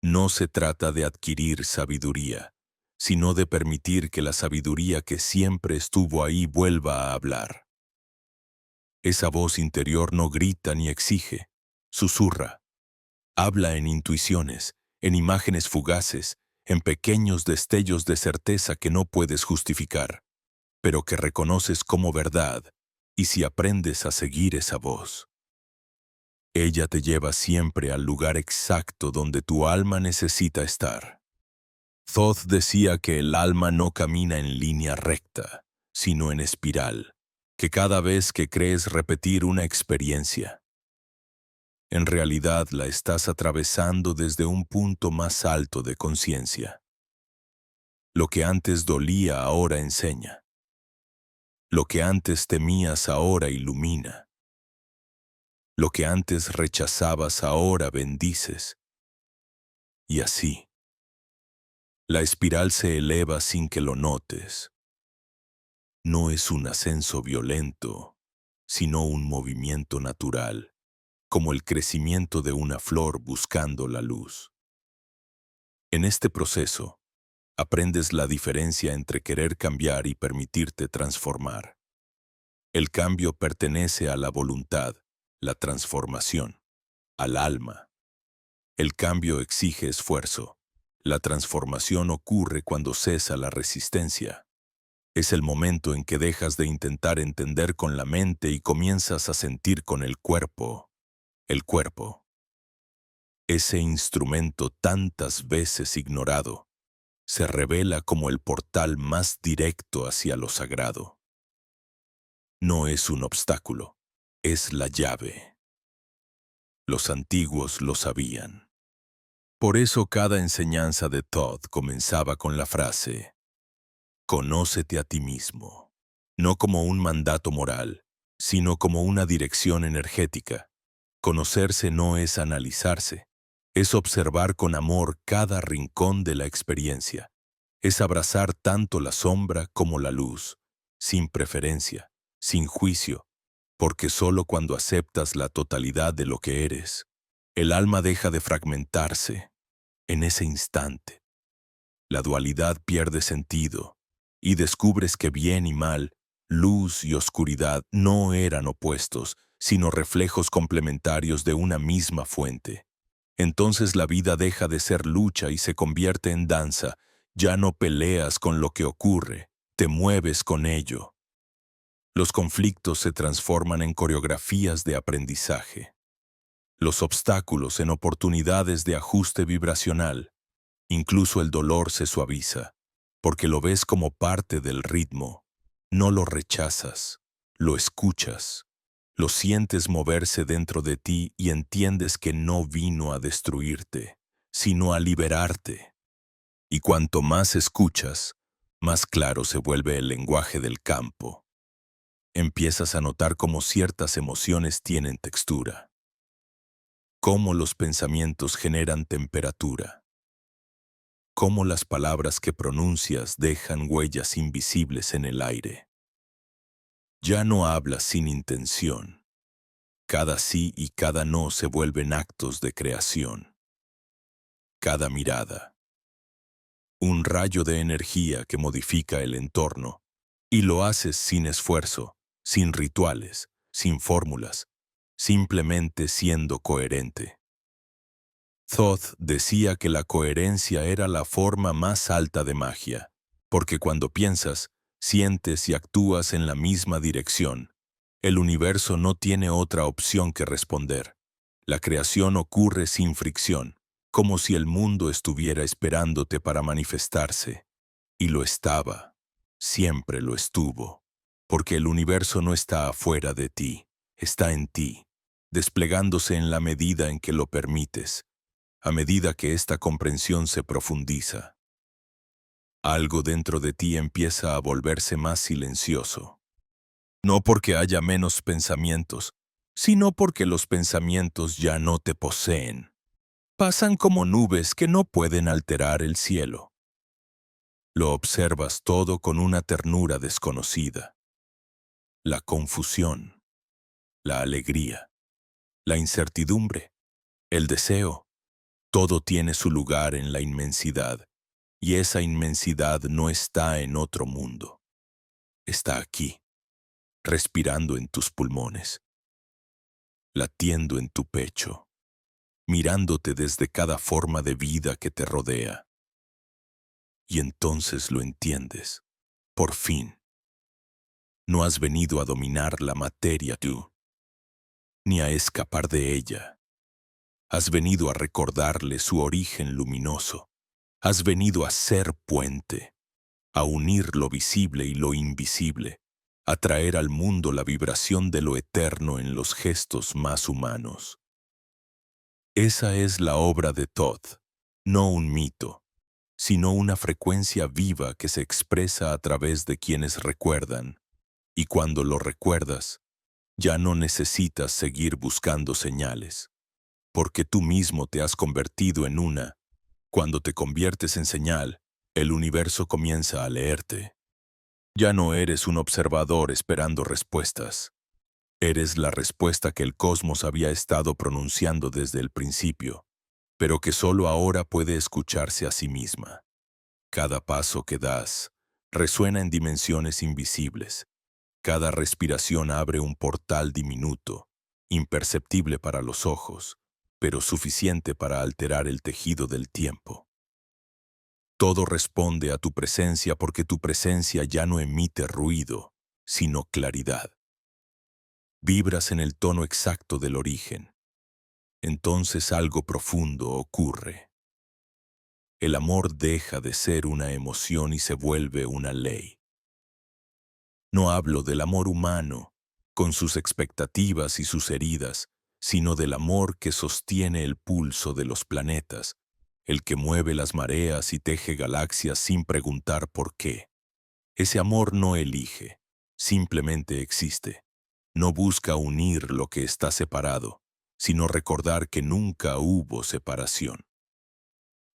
No se trata de adquirir sabiduría, sino de permitir que la sabiduría que siempre estuvo ahí vuelva a hablar. Esa voz interior no grita ni exige, susurra. Habla en intuiciones, en imágenes fugaces, en pequeños destellos de certeza que no puedes justificar, pero que reconoces como verdad, y si aprendes a seguir esa voz, ella te lleva siempre al lugar exacto donde tu alma necesita estar. Thoth decía que el alma no camina en línea recta, sino en espiral, que cada vez que crees repetir una experiencia, en realidad la estás atravesando desde un punto más alto de conciencia. Lo que antes dolía ahora enseña. Lo que antes temías ahora ilumina. Lo que antes rechazabas ahora bendices. Y así, la espiral se eleva sin que lo notes. No es un ascenso violento, sino un movimiento natural, como el crecimiento de una flor buscando la luz. En este proceso, Aprendes la diferencia entre querer cambiar y permitirte transformar. El cambio pertenece a la voluntad, la transformación, al alma. El cambio exige esfuerzo. La transformación ocurre cuando cesa la resistencia. Es el momento en que dejas de intentar entender con la mente y comienzas a sentir con el cuerpo. El cuerpo. Ese instrumento tantas veces ignorado se revela como el portal más directo hacia lo sagrado. No es un obstáculo, es la llave. Los antiguos lo sabían. Por eso cada enseñanza de Todd comenzaba con la frase: «Conócete a ti mismo», no como un mandato moral, sino como una dirección energética. Conocerse no es analizarse, es observar con amor cada rincón de la experiencia. Es abrazar tanto la sombra como la luz, sin preferencia, sin juicio, porque solo cuando aceptas la totalidad de lo que eres, el alma deja de fragmentarse. En ese instante, la dualidad pierde sentido y descubres que bien y mal, luz y oscuridad no eran opuestos, sino reflejos complementarios de una misma fuente. Entonces la vida deja de ser lucha y se convierte en danza. Ya no peleas con lo que ocurre, te mueves con ello. Los conflictos se transforman en coreografías de aprendizaje. Los obstáculos en oportunidades de ajuste vibracional. Incluso el dolor se suaviza, porque lo ves como parte del ritmo. No lo rechazas, lo escuchas. Lo sientes moverse dentro de ti y entiendes que no vino a destruirte, sino a liberarte. Y cuanto más escuchas, más claro se vuelve el lenguaje del campo. Empiezas a notar cómo ciertas emociones tienen textura, cómo los pensamientos generan temperatura, cómo las palabras que pronuncias dejan huellas invisibles en el aire. Ya no hablas sin intención. Cada sí y cada no se vuelven actos de creación. Cada mirada, un rayo de energía que modifica el entorno, y lo haces sin esfuerzo, sin rituales, sin fórmulas, simplemente siendo coherente. Thoth decía que la coherencia era la forma más alta de magia, porque cuando piensas, sientes y actúas en la misma dirección, el universo no tiene otra opción que responder. La creación ocurre sin fricción, como si el mundo estuviera esperándote para manifestarse. Y lo estaba, siempre lo estuvo, porque el universo no está afuera de ti, está en ti, desplegándose en la medida en que lo permites, a medida que esta comprensión se profundiza. Algo dentro de ti empieza a volverse más silencioso. No porque haya menos pensamientos, sino porque los pensamientos ya no te poseen. Pasan como nubes que no pueden alterar el cielo. Lo observas todo con una ternura desconocida. La confusión, la alegría, la incertidumbre, el deseo, todo tiene su lugar en la inmensidad, y esa inmensidad no está en otro mundo. Está aquí, respirando en tus pulmones, latiendo en tu pecho, mirándote desde cada forma de vida que te rodea. Y entonces lo entiendes, por fin. No has venido a dominar la materia tú, ni a escapar de ella. Has venido a recordarle su origen luminoso. Has venido a ser puente, a unir lo visible y lo invisible, a traer al mundo la vibración de lo eterno en los gestos más humanos. Esa es la obra de Thoth, no un mito, sino una frecuencia viva que se expresa a través de quienes recuerdan, y cuando lo recuerdas, ya no necesitas seguir buscando señales, porque tú mismo te has convertido en una. Cuando te conviertes en señal, el universo comienza a leerte. Ya no eres un observador esperando respuestas. Eres la respuesta que el cosmos había estado pronunciando desde el principio, pero que solo ahora puede escucharse a sí misma. Cada paso que das resuena en dimensiones invisibles. Cada respiración abre un portal diminuto, imperceptible para los ojos, pero suficiente para alterar el tejido del tiempo. Todo responde a tu presencia porque tu presencia ya no emite ruido, sino claridad. Vibras en el tono exacto del origen. Entonces algo profundo ocurre. El amor deja de ser una emoción y se vuelve una ley. No hablo del amor humano, con sus expectativas y sus heridas, sino del amor que sostiene el pulso de los planetas, el que mueve las mareas y teje galaxias sin preguntar por qué. Ese amor no elige, simplemente existe. No busca unir lo que está separado, sino recordar que nunca hubo separación.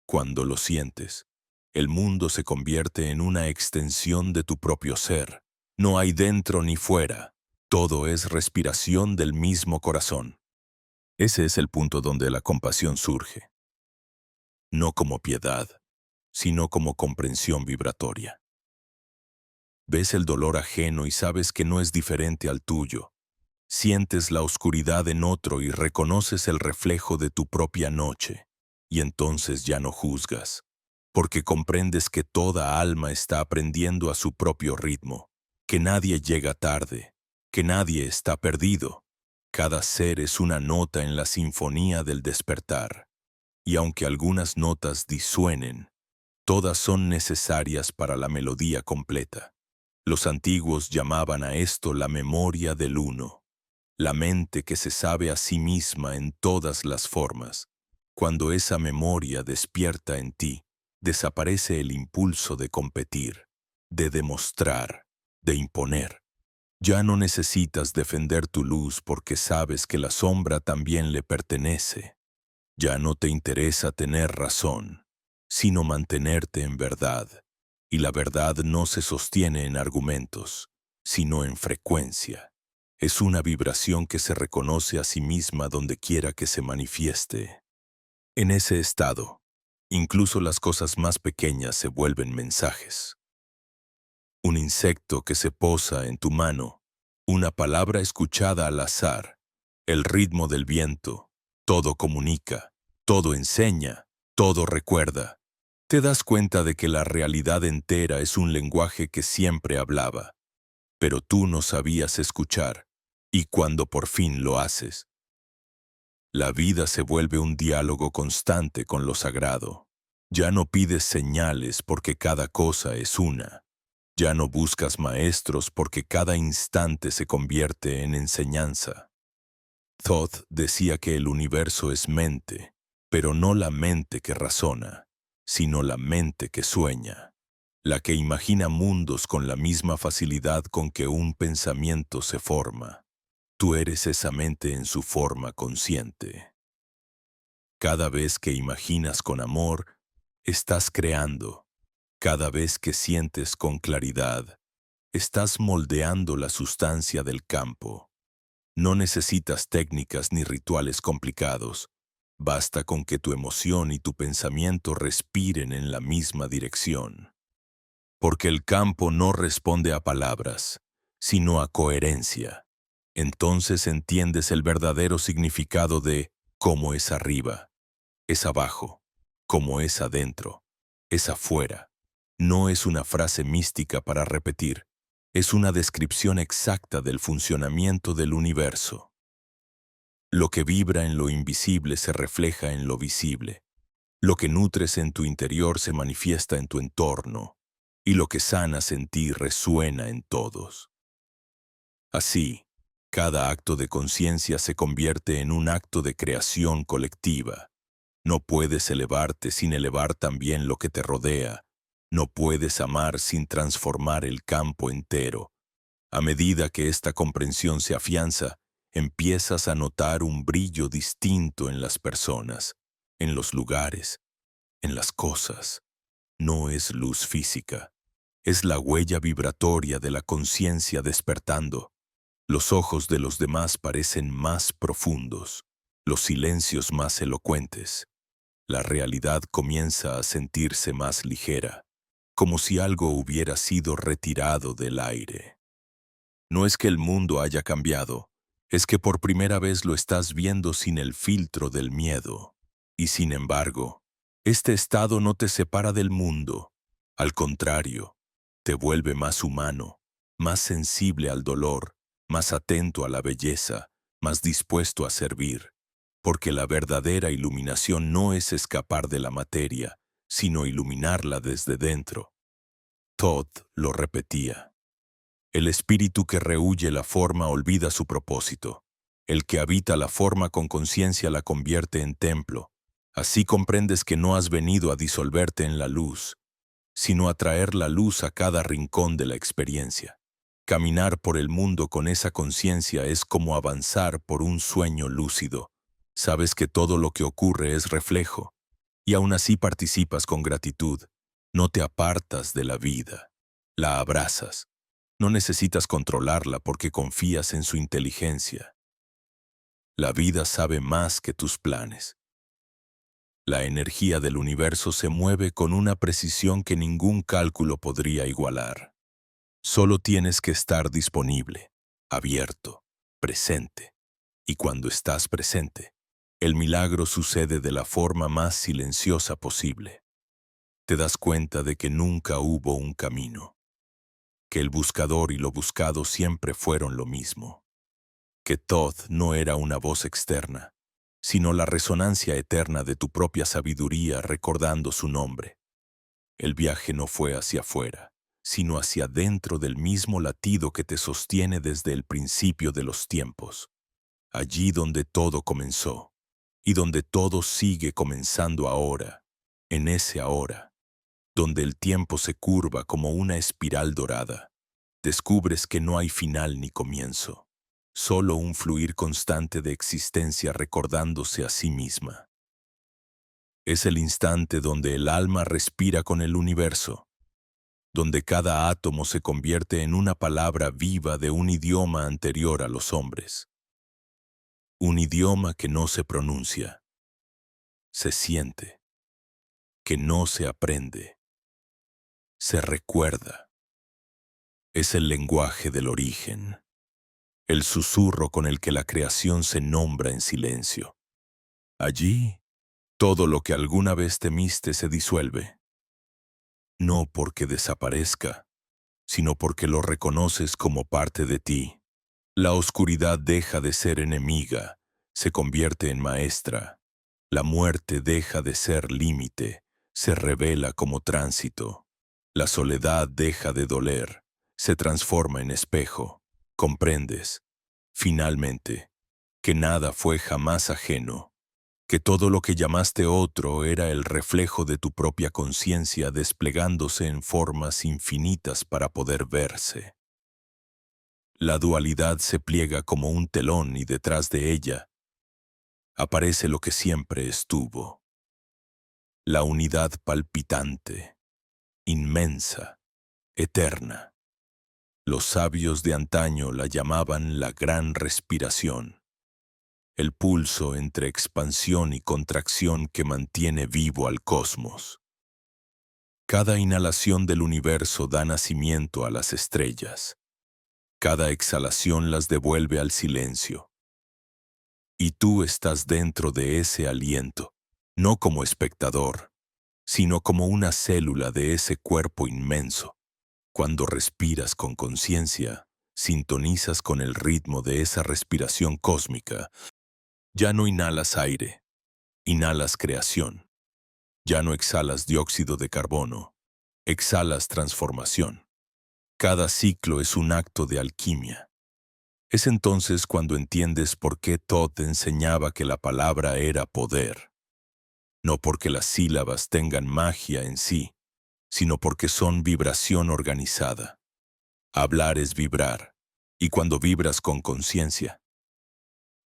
Cuando lo sientes, el mundo se convierte en una extensión de tu propio ser. No hay dentro ni fuera, todo es respiración del mismo corazón. Ese es el punto donde la compasión surge. No como piedad, sino como comprensión vibratoria. Ves el dolor ajeno y sabes que no es diferente al tuyo. Sientes la oscuridad en otro y reconoces el reflejo de tu propia noche. Y entonces ya no juzgas, porque comprendes que toda alma está aprendiendo a su propio ritmo, que nadie llega tarde, que nadie está perdido. Cada ser es una nota en la sinfonía del despertar. Y aunque algunas notas disuenen, todas son necesarias para la melodía completa. Los antiguos llamaban a esto la memoria del uno, la mente que se sabe a sí misma en todas las formas. Cuando esa memoria despierta en ti, desaparece el impulso de competir, de demostrar, de imponer. Ya no necesitas defender tu luz porque sabes que la sombra también le pertenece. Ya no te interesa tener razón, sino mantenerte en verdad. Y la verdad no se sostiene en argumentos, sino en frecuencia. Es una vibración que se reconoce a sí misma donde quiera que se manifieste. En ese estado, incluso las cosas más pequeñas se vuelven mensajes. Un insecto que se posa en tu mano, una palabra escuchada al azar, el ritmo del viento, todo comunica, todo enseña, todo recuerda. Te das cuenta de que la realidad entera es un lenguaje que siempre hablaba, pero tú no sabías escuchar, y cuando por fin lo haces, la vida se vuelve un diálogo constante con lo sagrado. Ya no pides señales porque cada cosa es una. Ya no buscas maestros porque cada instante se convierte en enseñanza. Thoth decía que el universo es mente, pero no la mente que razona, sino la mente que sueña, la que imagina mundos con la misma facilidad con que un pensamiento se forma. Tú eres esa mente en su forma consciente. Cada vez que imaginas con amor, estás creando. Cada vez que sientes con claridad, estás moldeando la sustancia del campo. No necesitas técnicas ni rituales complicados. Basta con que tu emoción y tu pensamiento respiren en la misma dirección. Porque el campo no responde a palabras, sino a coherencia. Entonces entiendes el verdadero significado de cómo es arriba, es abajo, cómo es adentro, es afuera. No es una frase mística para repetir, es una descripción exacta del funcionamiento del universo. Lo que vibra en lo invisible se refleja en lo visible. Lo que nutres en tu interior se manifiesta en tu entorno, y lo que sanas en ti resuena en todos. Así, cada acto de conciencia se convierte en un acto de creación colectiva. No puedes elevarte sin elevar también lo que te rodea. No puedes amar sin transformar el campo entero. A medida que esta comprensión se afianza, empiezas a notar un brillo distinto en las personas, en los lugares, en las cosas. No es luz física, es la huella vibratoria de la conciencia despertando. Los ojos de los demás parecen más profundos, los silencios más elocuentes. La realidad comienza a sentirse más ligera. como si algo hubiera sido retirado del aire. No es que el mundo haya cambiado, es que por primera vez lo estás viendo sin el filtro del miedo. Y sin embargo, este estado no te separa del mundo. Al contrario, te vuelve más humano, más sensible al dolor, más atento a la belleza, más dispuesto a servir. Porque la verdadera iluminación no es escapar de la materia, sino iluminarla desde dentro. Todd lo repetía. El espíritu que rehúye la forma olvida su propósito. El que habita la forma con conciencia la convierte en templo. Así comprendes que no has venido a disolverte en la luz, sino a traer la luz a cada rincón de la experiencia. Caminar por el mundo con esa conciencia es como avanzar por un sueño lúcido. Sabes que todo lo que ocurre es reflejo, y aún así participas con gratitud. No te apartas de la vida, la abrazas. No necesitas controlarla porque confías en su inteligencia. La vida sabe más que tus planes. La energía del universo se mueve con una precisión que ningún cálculo podría igualar. Solo tienes que estar disponible, abierto, presente. Y cuando estás presente, el milagro sucede de la forma más silenciosa posible. Te das cuenta de que nunca hubo un camino, que el buscador y lo buscado siempre fueron lo mismo, que Todd no era una voz externa, sino la resonancia eterna de tu propia sabiduría recordando su nombre. El viaje no fue hacia afuera, sino hacia dentro del mismo latido que te sostiene desde el principio de los tiempos, allí donde todo comenzó, y donde todo sigue comenzando ahora, en ese ahora, donde el tiempo se curva como una espiral dorada. Descubres que no hay final ni comienzo, solo un fluir constante de existencia recordándose a sí misma. Es el instante donde el alma respira con el universo, donde cada átomo se convierte en una palabra viva de un idioma anterior a los hombres. Un idioma que no se pronuncia, se siente, que no se aprende, se recuerda. Es el lenguaje del origen, el susurro con el que la creación se nombra en silencio. Allí, todo lo que alguna vez temiste se disuelve, no porque desaparezca, sino porque lo reconoces como parte de ti. La oscuridad deja de ser enemiga, se convierte en maestra. La muerte deja de ser límite, se revela como tránsito. La soledad deja de doler, se transforma en espejo. Comprendes, finalmente, que nada fue jamás ajeno, que todo lo que llamaste otro era el reflejo de tu propia conciencia desplegándose en formas infinitas para poder verse. La dualidad se pliega como un telón y detrás de ella aparece lo que siempre estuvo. La unidad palpitante, inmensa, eterna. Los sabios de antaño la llamaban la gran respiración, el pulso entre expansión y contracción que mantiene vivo al cosmos. Cada inhalación del universo da nacimiento a las estrellas. Cada exhalación las devuelve al silencio. Y tú estás dentro de ese aliento, no como espectador, sino como una célula de ese cuerpo inmenso. Cuando respiras con conciencia, sintonizas con el ritmo de esa respiración cósmica. Ya no inhalas aire, inhalas creación. Ya no exhalas dióxido de carbono, exhalas transformación. Cada ciclo es un acto de alquimia. Es entonces cuando entiendes por qué Todd enseñaba que la palabra era poder. No porque las sílabas tengan magia en sí, sino porque son vibración organizada. Hablar es vibrar, y cuando vibras con conciencia,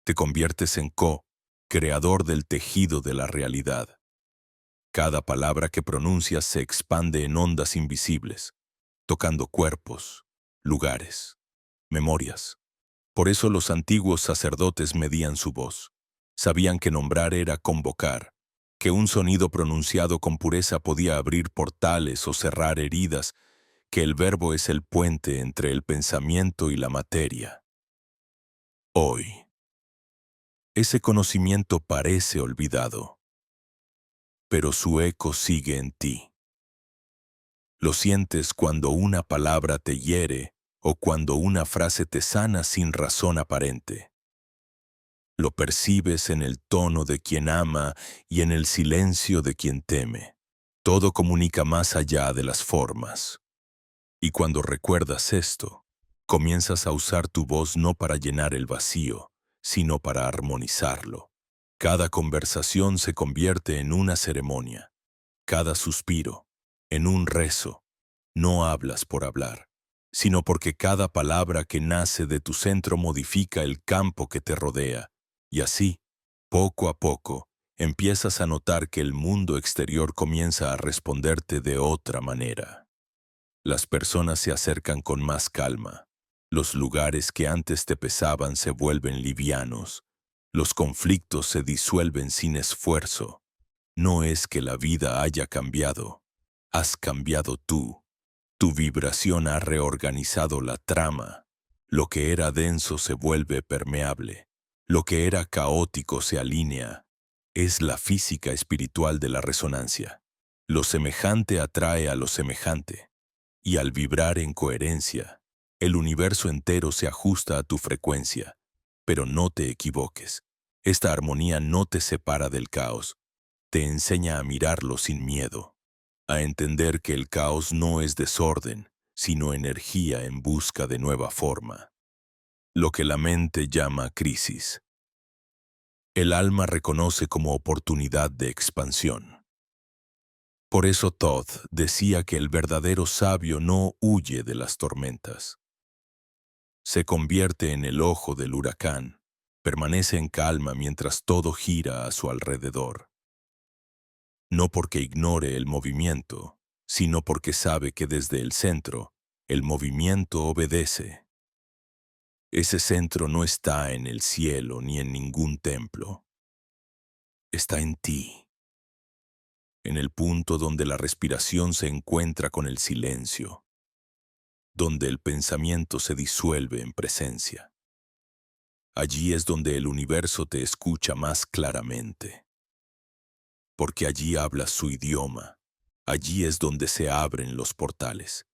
te conviertes en co-creador del tejido de la realidad. Cada palabra que pronuncias se expande en ondas invisibles, tocando cuerpos, lugares, memorias. Por eso los antiguos sacerdotes medían su voz. Sabían que nombrar era convocar, que un sonido pronunciado con pureza podía abrir portales o cerrar heridas, que el verbo es el puente entre el pensamiento y la materia. Hoy, ese conocimiento parece olvidado, pero su eco sigue en ti. Lo sientes cuando una palabra te hiere o cuando una frase te sana sin razón aparente. Lo percibes en el tono de quien ama y en el silencio de quien teme. Todo comunica más allá de las formas. Y cuando recuerdas esto, comienzas a usar tu voz no para llenar el vacío, sino para armonizarlo. Cada conversación se convierte en una ceremonia, cada suspiro, en un rezo. No hablas por hablar, sino porque cada palabra que nace de tu centro modifica el campo que te rodea. Y así, poco a poco, empiezas a notar que el mundo exterior comienza a responderte de otra manera. Las personas se acercan con más calma. Los lugares que antes te pesaban se vuelven livianos. Los conflictos se disuelven sin esfuerzo. No es que la vida haya cambiado. Has cambiado tú. Tu vibración ha reorganizado la trama. Lo que era denso se vuelve permeable. Lo que era caótico se alinea. Es la física espiritual de la resonancia. Lo semejante atrae a lo semejante. Y al vibrar en coherencia, el universo entero se ajusta a tu frecuencia. Pero no te equivoques. Esta armonía no te separa del caos. Te enseña a mirarlo sin miedo, a entender que el caos no es desorden, sino energía en busca de nueva forma. Lo que la mente llama crisis, el alma reconoce como oportunidad de expansión. Por eso Todd decía que el verdadero sabio no huye de las tormentas. Se convierte en el ojo del huracán, permanece en calma mientras todo gira a su alrededor. No porque ignore el movimiento, sino porque sabe que desde el centro, el movimiento obedece. Ese centro no está en el cielo ni en ningún templo. Está en ti, en el punto donde la respiración se encuentra con el silencio, donde el pensamiento se disuelve en presencia. Allí es donde el universo te escucha más claramente, porque allí hablas su idioma. Allí es donde se abren los portales,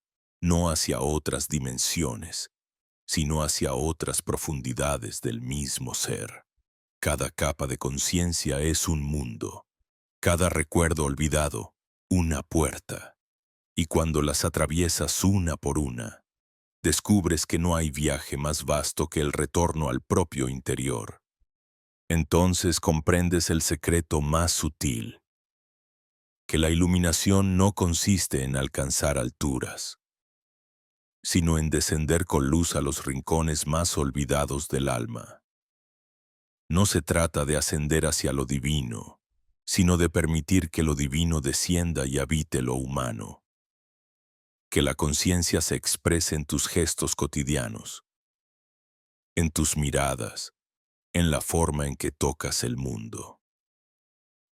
no hacia otras dimensiones, sino hacia otras profundidades del mismo ser. Cada capa de conciencia es un mundo, cada recuerdo olvidado, una puerta. Y cuando las atraviesas una por una, descubres que no hay viaje más vasto que el retorno al propio interior. Entonces comprendes el secreto más sutil, que la iluminación no consiste en alcanzar alturas, sino en descender con luz a los rincones más olvidados del alma. No se trata de ascender hacia lo divino, sino de permitir que lo divino descienda y habite lo humano. Que la conciencia se exprese en tus gestos cotidianos, en tus miradas, en la forma en que tocas el mundo.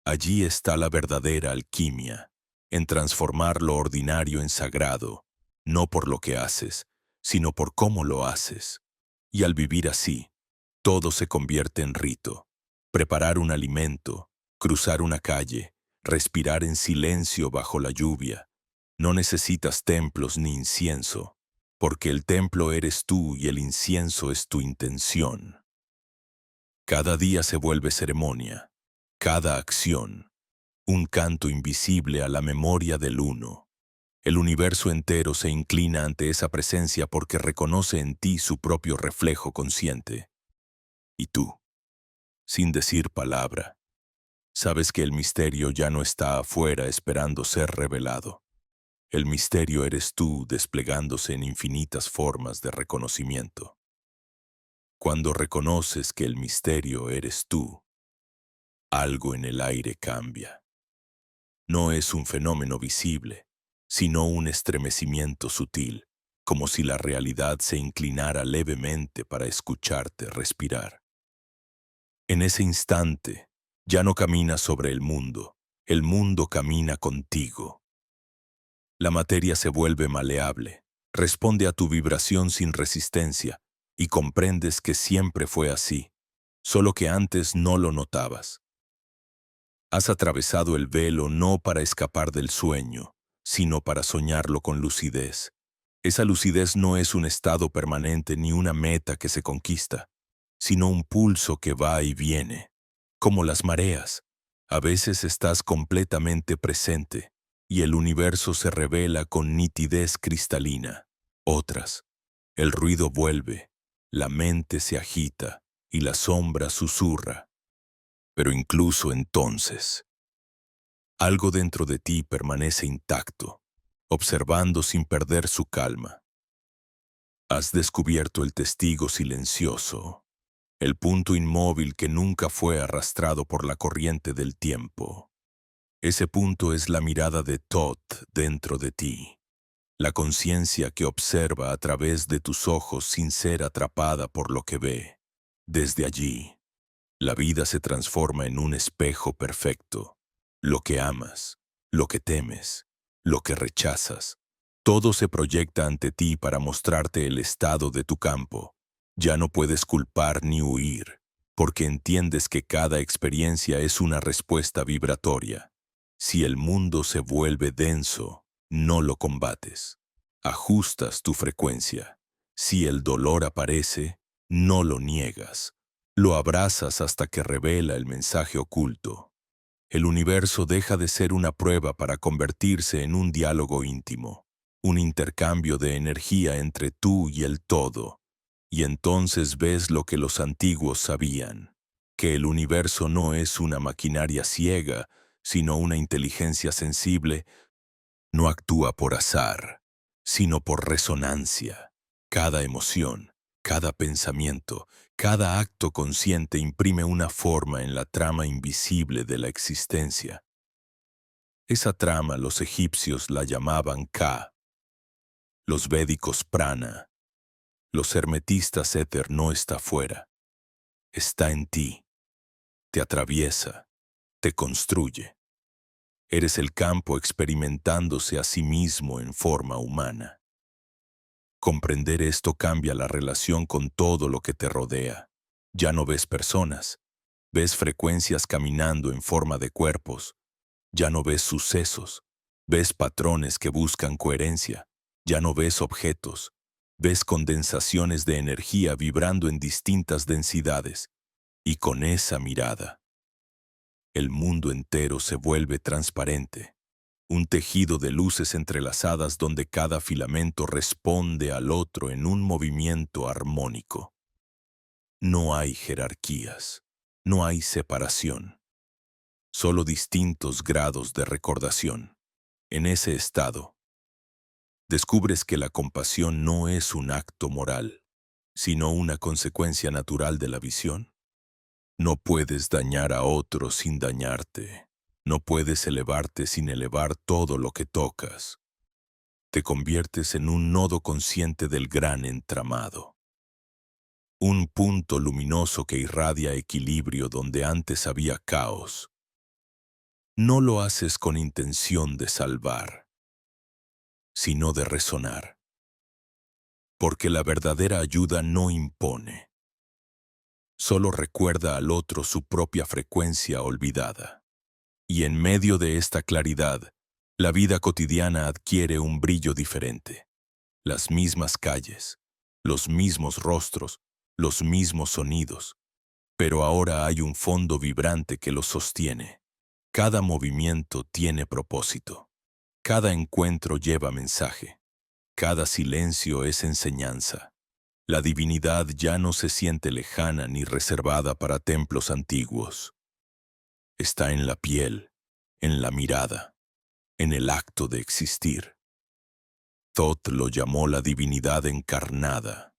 Allí está la verdadera alquimia, en transformar lo ordinario en sagrado, no por lo que haces, sino por cómo lo haces. Y al vivir así, todo se convierte en rito. Preparar un alimento, cruzar una calle, respirar en silencio bajo la lluvia. No necesitas templos ni incienso, porque el templo eres tú y el incienso es tu intención. Cada día se vuelve ceremonia, cada acción, un canto invisible a la memoria del uno. El universo entero se inclina ante esa presencia porque reconoce en ti su propio reflejo consciente. Y tú, sin decir palabra, sabes que el misterio ya no está afuera esperando ser revelado. El misterio eres tú desplegándose en infinitas formas de reconocimiento. Cuando reconoces que el misterio eres tú, algo en el aire cambia. No es un fenómeno visible, sino un estremecimiento sutil, como si la realidad se inclinara levemente para escucharte respirar. En ese instante, ya no caminas sobre el mundo, el mundo camina contigo. La materia se vuelve maleable, responde a tu vibración sin resistencia y comprendes que siempre fue así, solo que antes no lo notabas. Has atravesado el velo no para escapar del sueño, sino para soñarlo con lucidez. Esa lucidez no es un estado permanente ni una meta que se conquista, sino un pulso que va y viene, como las mareas. A veces estás completamente presente y el universo se revela con nitidez cristalina. Otras, el ruido vuelve, la mente se agita y la sombra susurra. Pero incluso entonces, algo dentro de ti permanece intacto, observando sin perder su calma. Has descubierto el testigo silencioso, el punto inmóvil que nunca fue arrastrado por la corriente del tiempo. Ese punto es la mirada de Thoth dentro de ti, la conciencia que observa a través de tus ojos sin ser atrapada por lo que ve. Desde allí, la vida se transforma en un espejo perfecto. Lo que amas, lo que temes, lo que rechazas, todo se proyecta ante ti para mostrarte el estado de tu campo. Ya no puedes culpar ni huir, porque entiendes que cada experiencia es una respuesta vibratoria. Si el mundo se vuelve denso, no lo combates. Ajustas tu frecuencia. Si el dolor aparece, no lo niegas. Lo abrazas hasta que revela el mensaje oculto. El universo deja de ser una prueba para convertirse en un diálogo íntimo, un intercambio de energía entre tú y el todo. Y entonces ves lo que los antiguos sabían, que el universo no es una maquinaria ciega, sino una inteligencia sensible. No actúa por azar, sino por resonancia. Cada emoción, cada pensamiento, cada acto consciente imprime una forma en la trama invisible de la existencia. Esa trama los egipcios la llamaban Ka, los védicos Prana, los hermetistas éter no está fuera, está en ti, te atraviesa, te construye. Eres el campo experimentándose a sí mismo en forma humana. Comprender esto cambia la relación con todo lo que te rodea. Ya no ves personas, ves frecuencias caminando en forma de cuerpos. Ya no ves sucesos, ves patrones que buscan coherencia. Ya no ves objetos, ves condensaciones de energía vibrando en distintas densidades. Y con esa mirada, el mundo entero se vuelve transparente. Un tejido de luces entrelazadas donde cada filamento responde al otro en un movimiento armónico. No hay jerarquías, no hay separación, solo distintos grados de recordación. En ese estado, descubres que la compasión no es un acto moral, sino una consecuencia natural de la visión. No puedes dañar a otro sin dañarte. No puedes elevarte sin elevar todo lo que tocas. Te conviertes en un nodo consciente del gran entramado. Un punto luminoso que irradia equilibrio donde antes había caos. No lo haces con intención de salvar, sino de resonar. Porque la verdadera ayuda no impone. Solo recuerda al otro su propia frecuencia olvidada. Y en medio de esta claridad, la vida cotidiana adquiere un brillo diferente. Las mismas calles, los mismos rostros, los mismos sonidos. Pero ahora hay un fondo vibrante que los sostiene. Cada movimiento tiene propósito. Cada encuentro lleva mensaje. Cada silencio es enseñanza. La divinidad ya no se siente lejana ni reservada para templos antiguos. Está en la piel, en la mirada, en el acto de existir. Thoth lo llamó la divinidad encarnada.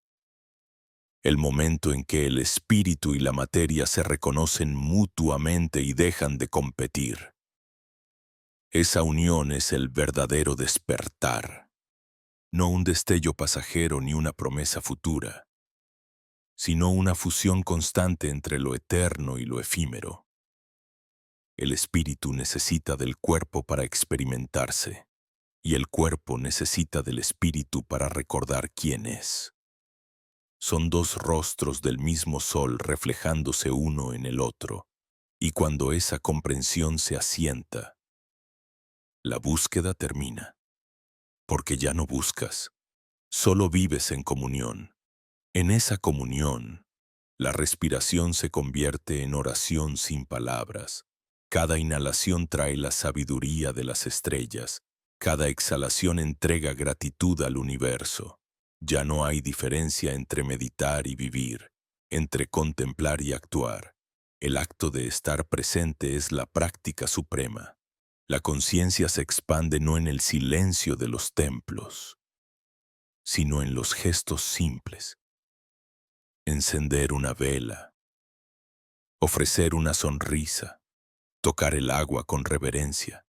El momento en que el espíritu y la materia se reconocen mutuamente y dejan de competir. Esa unión es el verdadero despertar. No un destello pasajero ni una promesa futura, sino una fusión constante entre lo eterno y lo efímero. El espíritu necesita del cuerpo para experimentarse, y el cuerpo necesita del espíritu para recordar quién es. Son dos rostros del mismo sol reflejándose uno en el otro, y cuando esa comprensión se asienta, la búsqueda termina, porque ya no buscas, solo vives en comunión. En esa comunión, la respiración se convierte en oración sin palabras. Cada inhalación trae la sabiduría de las estrellas. Cada exhalación entrega gratitud al universo. Ya no hay diferencia entre meditar y vivir, entre contemplar y actuar. El acto de estar presente es la práctica suprema. La conciencia se expande no en el silencio de los templos, sino en los gestos simples. Encender una vela, ofrecer una sonrisa, tocar el agua con reverencia.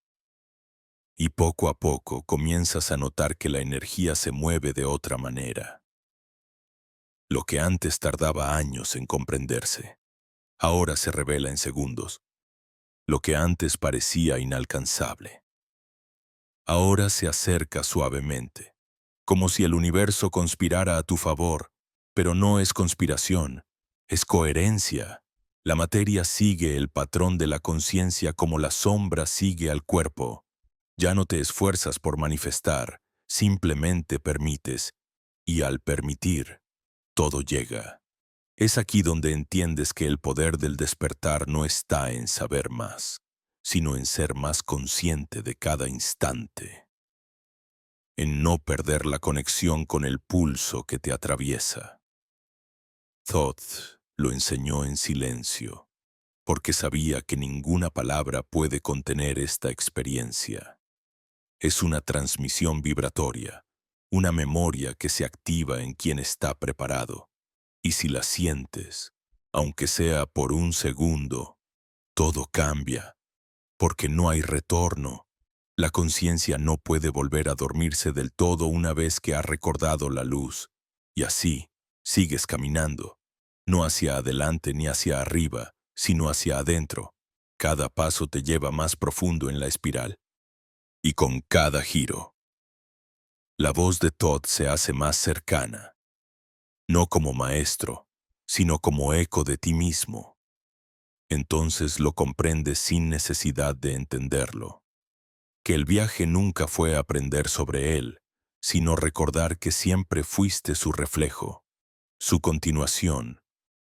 Y poco a poco comienzas a notar que la energía se mueve de otra manera. Lo que antes tardaba años en comprenderse, ahora se revela en segundos. Lo que antes parecía inalcanzable, ahora se acerca suavemente, como si el universo conspirara a tu favor, pero no es conspiración, es coherencia. La materia sigue el patrón de la conciencia como la sombra sigue al cuerpo. Ya no te esfuerzas por manifestar, simplemente permites, y al permitir, todo llega. Es aquí donde entiendes que el poder del despertar no está en saber más, sino en ser más consciente de cada instante, en no perder la conexión con el pulso que te atraviesa. Thoth lo enseñó en silencio, porque sabía que ninguna palabra puede contener esta experiencia. Es una transmisión vibratoria, una memoria que se activa en quien está preparado. Y si la sientes, aunque sea por un segundo, todo cambia, porque no hay retorno. La conciencia no puede volver a dormirse del todo una vez que ha recordado la luz. Y así, sigues caminando, no hacia adelante ni hacia arriba, sino hacia adentro. Cada paso te lleva más profundo en la espiral. Y con cada giro, la voz de Thoth se hace más cercana, no como maestro, sino como eco de ti mismo. Entonces lo comprendes sin necesidad de entenderlo, que el viaje nunca fue aprender sobre él, sino recordar que siempre fuiste su reflejo, su continuación,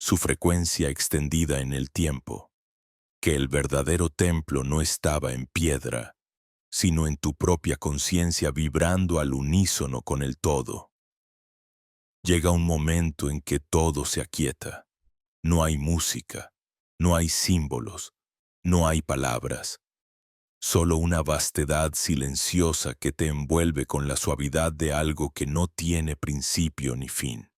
su frecuencia extendida en el tiempo, que el verdadero templo no estaba en piedra, sino en tu propia conciencia vibrando al unísono con el todo. Llega un momento en que todo se aquieta. No hay música, no hay símbolos, no hay palabras. Solo una vastedad silenciosa que te envuelve con la suavidad de algo que no tiene principio ni fin.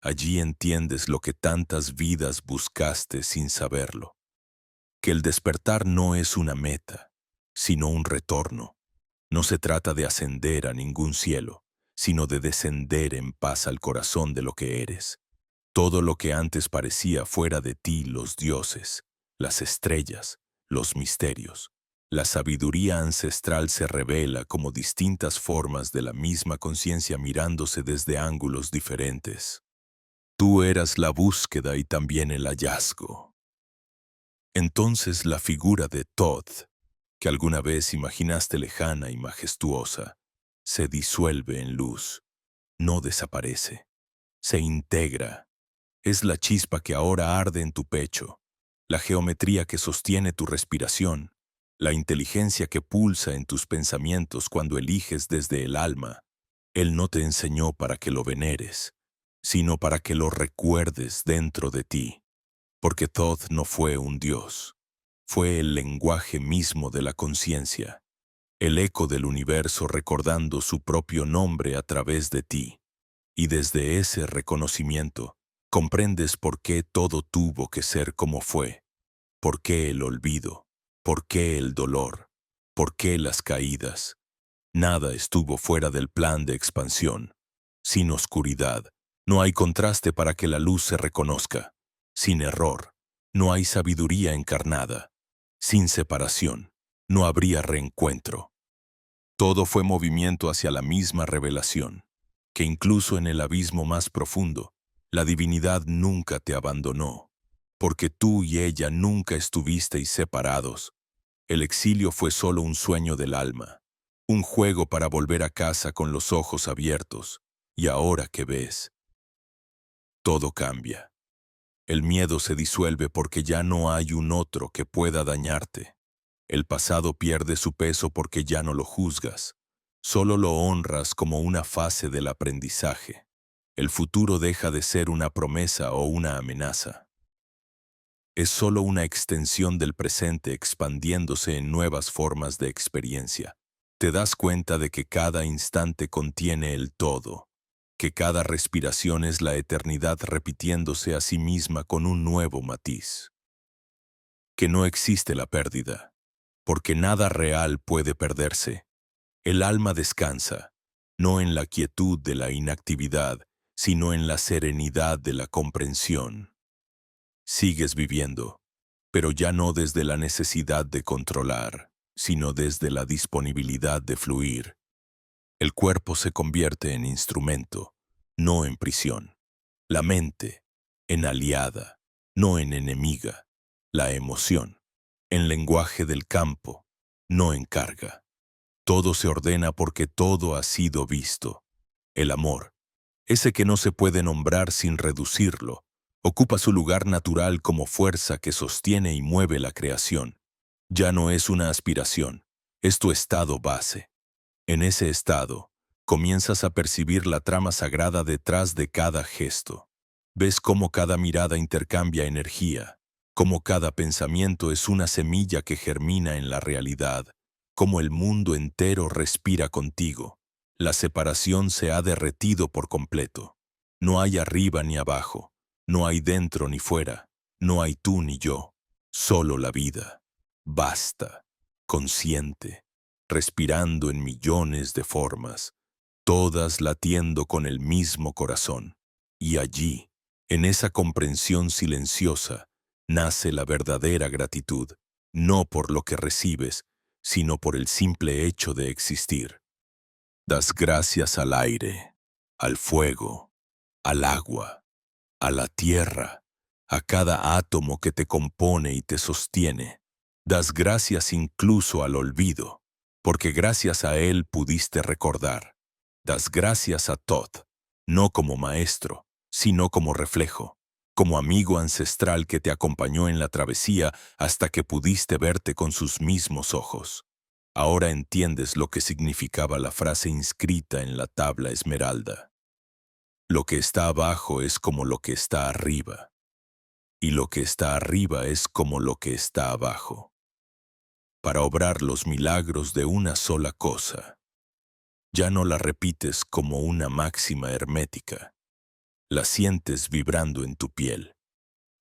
Allí entiendes lo que tantas vidas buscaste sin saberlo, que el despertar no es una meta, sino un retorno. No se trata de ascender a ningún cielo, sino de descender en paz al corazón de lo que eres. Todo lo que antes parecía fuera de ti, los dioses, las estrellas, los misterios. La sabiduría ancestral se revela como distintas formas de la misma conciencia mirándose desde ángulos diferentes. Tú eras la búsqueda y también el hallazgo. Entonces la figura de Thoth, que alguna vez imaginaste lejana y majestuosa, se disuelve en luz, no desaparece, se integra. Es la chispa que ahora arde en tu pecho, la geometría que sostiene tu respiración, la inteligencia que pulsa en tus pensamientos cuando eliges desde el alma. Él no te enseñó para que lo veneres, sino para que lo recuerdes dentro de ti, porque Thoth no fue un dios, fue el lenguaje mismo de la conciencia, el eco del universo recordando su propio nombre a través de ti. Y desde ese reconocimiento, comprendes por qué todo tuvo que ser como fue, por qué el olvido, por qué el dolor, por qué las caídas. Nada estuvo fuera del plan de expansión. Sin oscuridad, no hay contraste para que la luz se reconozca. Sin error, no hay sabiduría encarnada. Sin separación, no habría reencuentro. Todo fue movimiento hacia la misma revelación, que incluso en el abismo más profundo, la divinidad nunca te abandonó, porque tú y ella nunca estuvisteis separados. El exilio fue solo un sueño del alma, un juego para volver a casa con los ojos abiertos. Y ahora que ves, todo cambia. El miedo se disuelve porque ya no hay un otro que pueda dañarte. El pasado pierde su peso porque ya no lo juzgas. Solo lo honras como una fase del aprendizaje. El futuro deja de ser una promesa o una amenaza. Es solo una extensión del presente expandiéndose en nuevas formas de experiencia. Te das cuenta de que cada instante contiene el todo, que cada respiración es la eternidad repitiéndose a sí misma con un nuevo matiz. Que no existe la pérdida, porque nada real puede perderse. El alma descansa, no en la quietud de la inactividad, sino en la serenidad de la comprensión. Sigues viviendo, pero ya no desde la necesidad de controlar, sino desde la disponibilidad de fluir. El cuerpo se convierte en instrumento, no en prisión. La mente, en aliada, no en enemiga. La emoción, en lenguaje del campo, no en carga. Todo se ordena porque todo ha sido visto. El amor, ese que no se puede nombrar sin reducirlo, ocupa su lugar natural como fuerza que sostiene y mueve la creación. Ya no es una aspiración, es tu estado base. En ese estado, comienzas a percibir la trama sagrada detrás de cada gesto. Ves cómo cada mirada intercambia energía, cómo cada pensamiento es una semilla que germina en la realidad, cómo el mundo entero respira contigo. La separación se ha derretido por completo. No hay arriba ni abajo, no hay dentro ni fuera, no hay tú ni yo, solo la vida. Basta, consciente, respirando en millones de formas, todas latiendo con el mismo corazón. Y allí, en esa comprensión silenciosa, nace la verdadera gratitud, no por lo que recibes, sino por el simple hecho de existir. Das gracias al aire, al fuego, al agua, a la tierra, a cada átomo que te compone y te sostiene. Das gracias incluso al olvido, porque gracias a él pudiste recordar. Das gracias a Thoth, no como maestro, sino como reflejo, como amigo ancestral que te acompañó en la travesía hasta que pudiste verte con sus mismos ojos. Ahora entiendes lo que significaba la frase inscrita en la tabla esmeralda. Lo que está abajo es como lo que está arriba, y lo que está arriba es como lo que está abajo. Para obrar los milagros de una sola cosa, ya no la repites como una máxima hermética, la sientes vibrando en tu piel.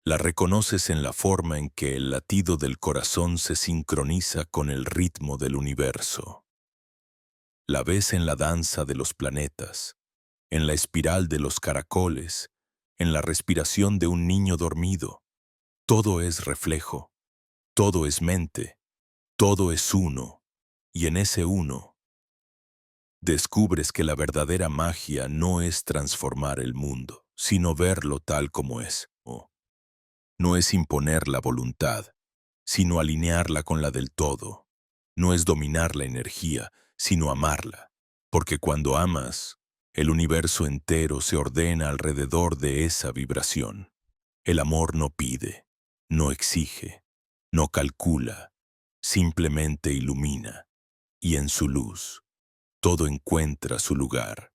La reconoces en la forma en que el latido del corazón se sincroniza con el ritmo del universo. La ves en la danza de los planetas, en la espiral de los caracoles, en la respiración de un niño dormido. Todo es reflejo, todo es mente, todo es uno, y en ese uno descubres que la verdadera magia no es transformar el mundo, sino verlo tal como es. No es imponer la voluntad, sino alinearla con la del todo. No es dominar la energía, sino amarla, porque cuando amas, el universo entero se ordena alrededor de esa vibración. El amor no pide, no exige, no calcula, simplemente ilumina, y en su luz, todo encuentra su lugar.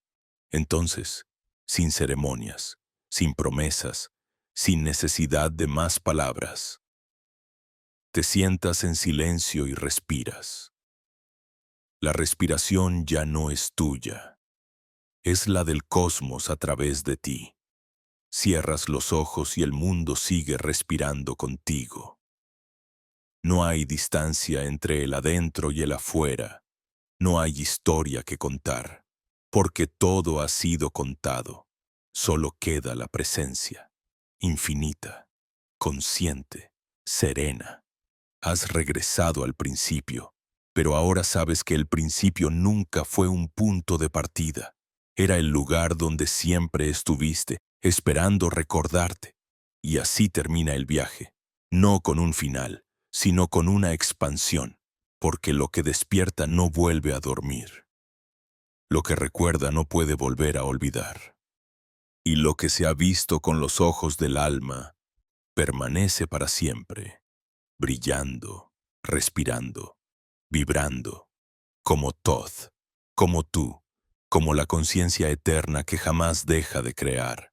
Entonces, sin ceremonias, sin promesas, sin necesidad de más palabras, te sientas en silencio y respiras. La respiración ya no es tuya, es la del cosmos a través de ti. Cierras los ojos y el mundo sigue respirando contigo. No hay distancia entre el adentro y el afuera. No hay historia que contar, porque todo ha sido contado. Solo queda la presencia, infinita, consciente, serena. Has regresado al principio, pero ahora sabes que el principio nunca fue un punto de partida. Era el lugar donde siempre estuviste, esperando recordarte. Y así termina el viaje, no con un final, sino con una expansión, porque lo que despierta no vuelve a dormir. Lo que recuerda no puede volver a olvidar. Y lo que se ha visto con los ojos del alma permanece para siempre, brillando, respirando, vibrando, como Thoth, como tú, como la conciencia eterna que jamás deja de crear.